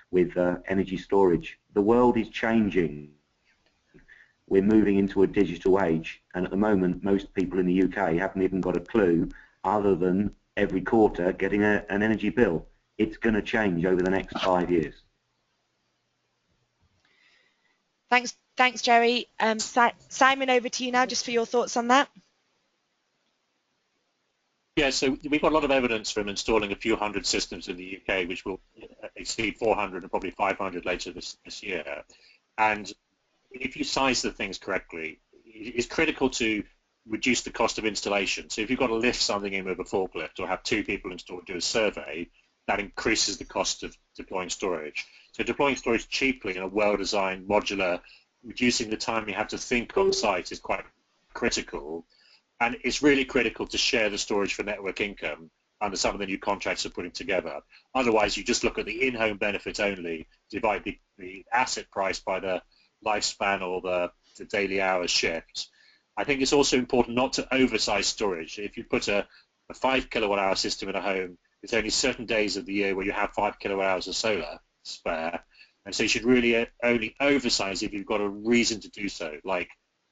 with energy storage. The world is changing. We're moving into a digital age, and at the moment most people in the UK haven't even got a clue other than every quarter getting an energy bill. It's going to change over the next 5 years. Thanks, Jerry. Simon, over to you now, just for your thoughts on that. Yeah, so we've got a lot of evidence from installing a few hundred systems in the UK, which will exceed 400 and probably 500 later this year. And if you size the things correctly, it's critical to reduce the cost of installation. So if you've got to lift something in with a forklift or have two people installed, do a survey, that increases the cost of deploying storage. So deploying storage cheaply in a well-designed modular, reducing the time you have to think on site is quite critical. And it's really critical to share the storage for network income under some of the new contracts we're putting together. Otherwise, you just look at the in-home benefit only, divide the asset price by the lifespan or the daily hours shipped. I think it's also important not to oversize storage. If you put a 5 kilowatt hour system in a home, there's only certain days of the year where you have 5 kilowatt hours of solar spare. And so you should really only oversize if you've got a reason to do so, like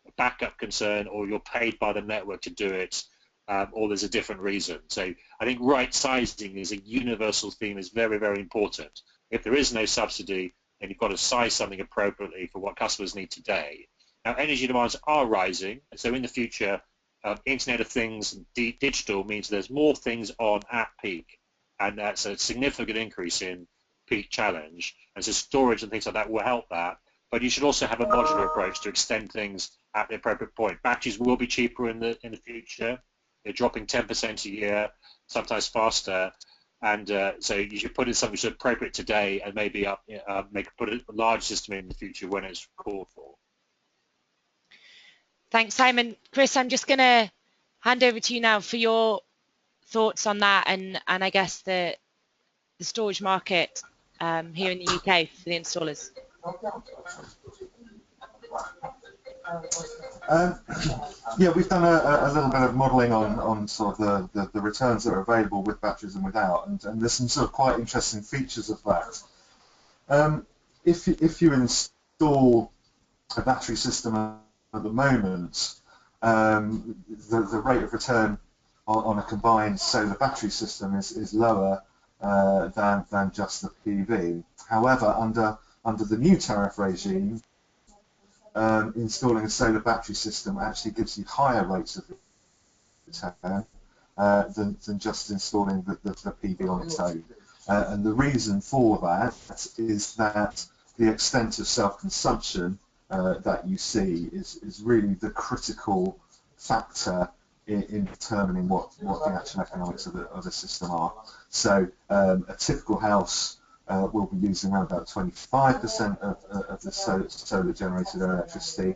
a backup concern, or you're paid by the network to do it, or there's a different reason. So I think right sizing is a universal theme, is very, very important. If there is no subsidy, then you've got to size something appropriately for what customers need today. Now, energy demands are rising, and so in the future, Internet of Things and digital means there's more things on at peak, and that's a significant increase in peak challenge. And so storage and things like that will help that. But you should also have a modular approach to extend things at the appropriate point. Batteries will be cheaper in the future. They're dropping 10% a year, sometimes faster. And so you should put in something that's appropriate today, and maybe put a large system in the future when it's called for. Thanks, Simon. Chris, I'm just going to hand over to you now for your thoughts on that, and I guess the storage market here in the UK for the installers. Yeah, we've done a little bit of modelling on sort of the returns that are available with batteries and without, and there's some sort of quite interesting features of that. If you install a battery system at the moment, the rate of return on a combined solar battery system is lower than just the PV. However, under the new tariff regime, installing a solar battery system actually gives you higher rates of return than just installing the PV on its own. And the reason for that is that the extent of self-consumption that you see is really the critical factor in determining what the actual economics of the system are. So a typical house will be using around about 25% of the solar generated electricity.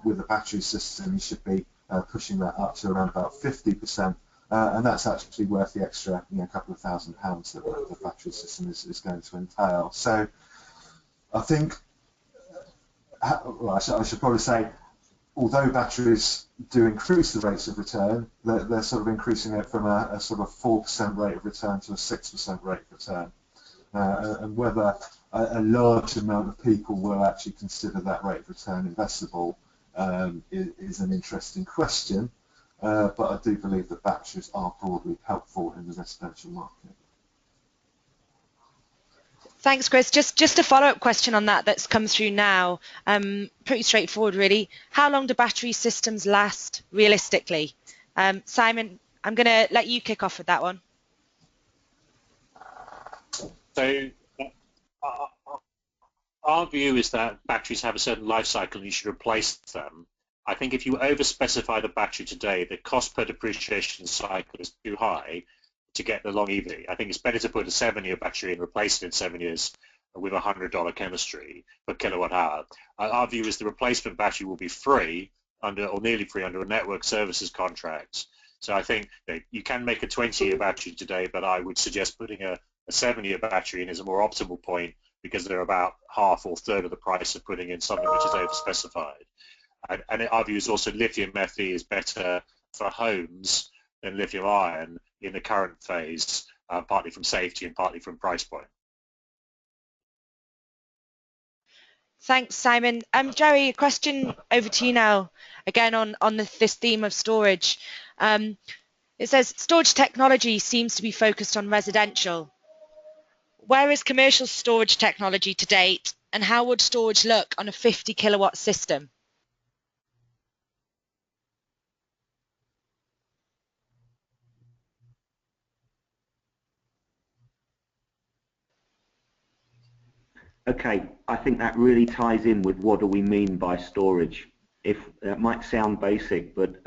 With a battery system, you should be pushing that up to around about 50%, and that's actually worth the extra couple of £1,000 that the battery system is going to entail. So I think, well, I should probably say, although batteries do increase the rates of return, they're sort of increasing it from a sort of 4% rate of return to a 6% rate of return. And whether a large amount of people will actually consider that rate of return investable is an interesting question, but I do believe that batteries are broadly helpful in the residential market. Thanks, Chris. Just a follow-up question on that's come through now. Pretty straightforward, really. How long do battery systems last realistically? Simon, I'm going to let you kick off with that one. So our view is that batteries have a certain life cycle and you should replace them. I think if you over-specify the battery today, the cost per depreciation cycle is too high to get the long EV. I think it's better to put a 7-year battery and replace it in 7 years with $100 chemistry per kilowatt hour. Our view is the replacement battery will be free or nearly free under a network services contract. So I think that you can make a 20-year battery today, but I would suggest putting a 7-year battery in is a more optimal point, because they're about half or third of the price of putting in something which is over-specified. And our view is also lithium Fe is better for homes than lithium ion in the current phase, partly from safety and partly from price point. Thanks, Simon. Jerry, a question over to you now, again on this theme of storage. It says, storage technology seems to be focused on residential. Where is commercial storage technology to date, and how would storage look on a 50 kilowatt system? Okay, I think that really ties in with what do we mean by storage. If that might sound basic, but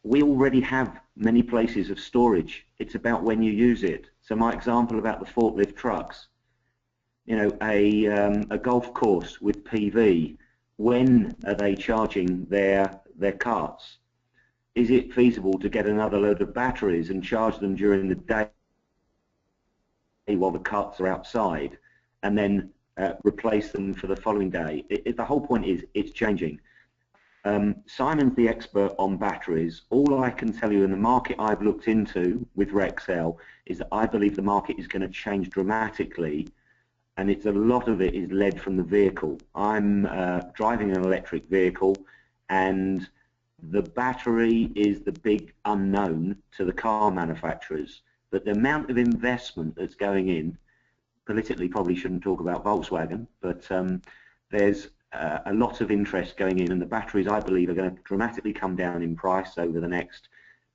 we already have many places of storage. It's about when you use it. So my example about the forklift trucks, you know, a golf course with PV, when are they charging their carts? Is it feasible to get another load of batteries and charge them during the day while the carts are outside, and then replace them for the following day? The whole point is it's changing. Simon's the expert on batteries. All I can tell you in the market I've looked into with Rexel is that I believe the market is going to change dramatically, and a lot of it is led from the vehicle. I'm driving an electric vehicle, and the battery is the big unknown to the car manufacturers. But the amount of investment that's going in, politically probably shouldn't talk about Volkswagen, but there's a lot of interest going in, and the batteries, I believe, are going to dramatically come down in price over the next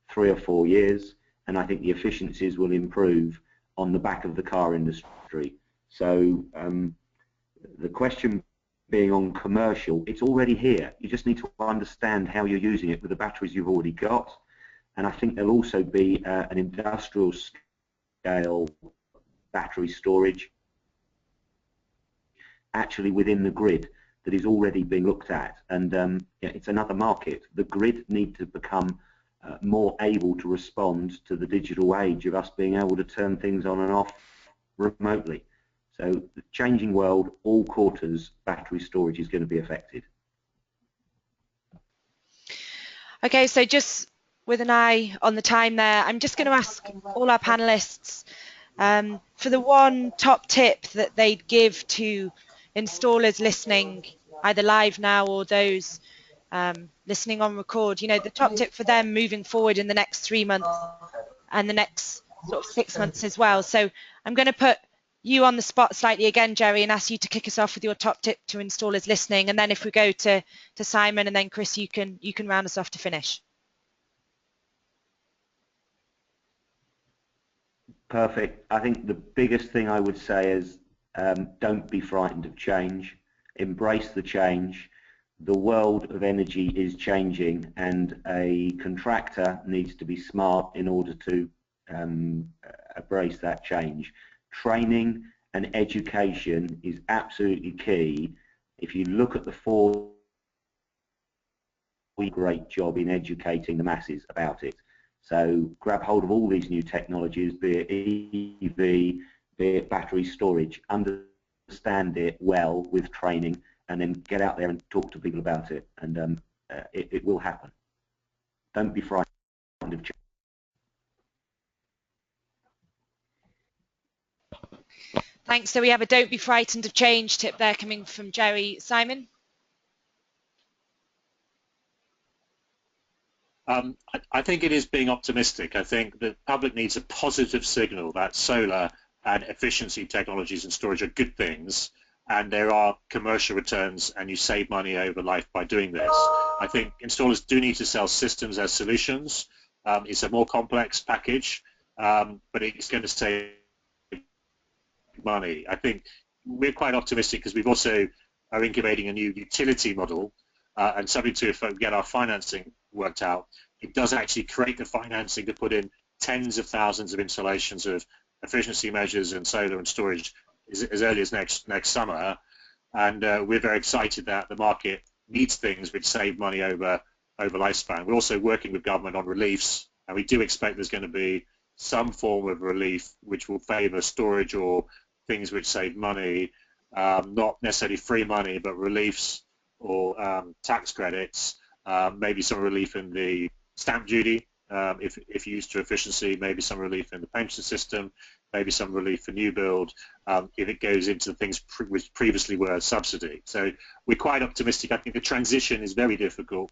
3 or 4 years, and I think the efficiencies will improve on the back of the car industry. So the question being on commercial, it's already here. You just need to understand how you're using it with the batteries you've already got, and I think there'll also be an industrial scale battery storage actually within the grid that is already being looked at, and yeah, it's another market. The grid need to become more able to respond to the digital age of us being able to turn things on and off remotely. So the changing world, all quarters, battery storage is going to be affected. Okay, so just with an eye on the time there, I'm just going to ask all our panelists for the one top tip that they'd give to installers listening either live now or those listening on record, you know, the top tip for them moving forward in the next 3 months and the next sort of 6 months as well. So I'm going to put you on the spot slightly again, Jerry, and ask you to kick us off with your top tip to installers listening, and then if we go to Simon and then Chris, you can round us off to finish. Perfect. I think the biggest thing I would say is don't be frightened of change. Embrace the change. The world of energy is changing, and a contractor needs to be smart in order to embrace that change. Training and education is absolutely key. If you look at the 4, great job in educating the masses about it. So grab hold of all these new technologies, be it EV, be it battery storage, understand it well with training, and then get out there and talk to people about it, and it will happen. Don't be frightened of change. Thanks. So we have a don't be frightened of change tip there coming from Jerry. Simon? I think it is being optimistic. I think the public needs a positive signal that solar and efficiency technologies and storage are good things, and there are commercial returns, and you save money over life by doing this. I think installers do need to sell systems as solutions. It's a more complex package, but it's going to save money. I think we're quite optimistic because we've also are incubating a new utility model, and subject to if we get our financing worked out, it does actually create the financing to put in tens of thousands of installations of efficiency measures and solar and storage as early as next summer, and we're very excited that the market needs things which save money over lifespan. We're also working with government on reliefs, and we do expect there's going to be some form of relief which will favour storage or things which save money, not necessarily free money, but reliefs or tax credits, maybe some relief in the stamp duty if used to efficiency, maybe some relief in the pension system, maybe some relief for new build if it goes into things which previously were a subsidy. So we're quite optimistic. I think the transition is very difficult.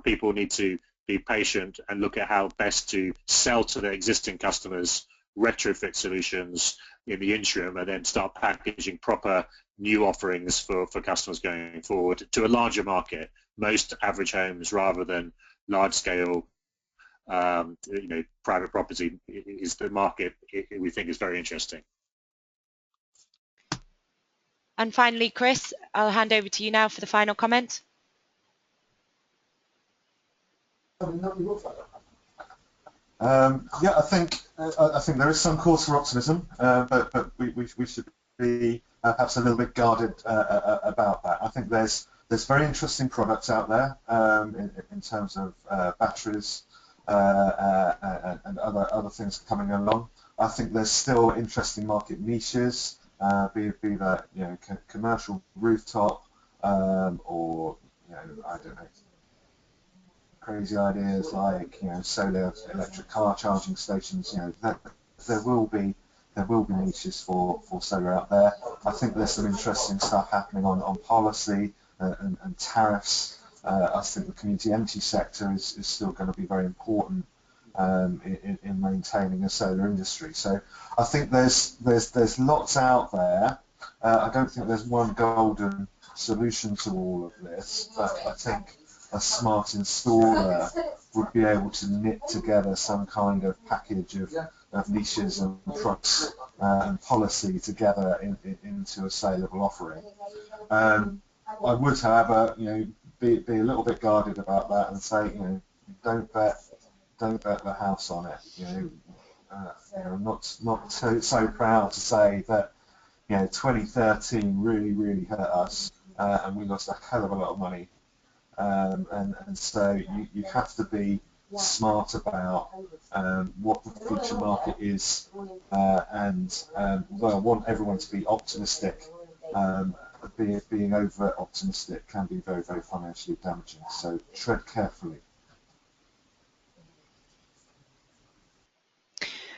People need to be patient and look at how best to sell to their existing customers retrofit solutions in the interim, and then start packaging proper new offerings for customers going forward to a larger market, most average homes rather than large scale private property is the market we think is very interesting. And finally, Chris, I'll hand over to you now for the final comment. Yeah, I think there is some cause for optimism, but we should be perhaps a little bit guarded about that. I think there's very interesting products out there in terms of batteries and other things coming along. I think there's still interesting market niches, be that commercial rooftop or I don't know, crazy ideas like solar electric car charging stations. There will be niches for solar out there. I think there's some interesting stuff happening on policy and tariffs. I think the community energy sector is still going to be very important in maintaining a solar industry. So I think there's lots out there. I don't think there's one golden solution to all of this, but I think a smart installer would be able to knit together some kind of package of niches and products and policy together into a saleable offering. I would, however, be a little bit guarded about that and say, don't bet the house on it. I'm not so proud to say that 2013 really hurt us and we lost a hell of a lot of money. And so you have to be smart about what the future market is, and although I want everyone to be optimistic, being over optimistic can be very financially damaging. So tread carefully.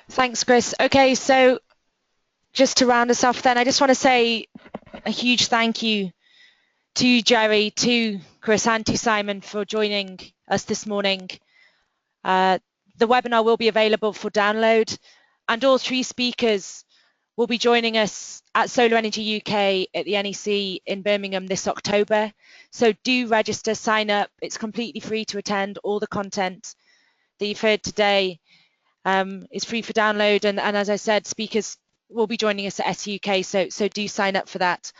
Thanks, Chris. Okay, so just to round us off then, I just want to say a huge thank you to Jerry, to Chris and to Simon for joining us this morning. The webinar will be available for download, and all three speakers will be joining us at Solar Energy UK at the NEC in Birmingham this October. So do register, sign up. It's completely free to attend. All the content that you've heard today is free for download, and as I said, speakers will be joining us at SUK, so do sign up for that.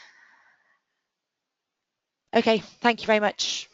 Okay, thank you very much.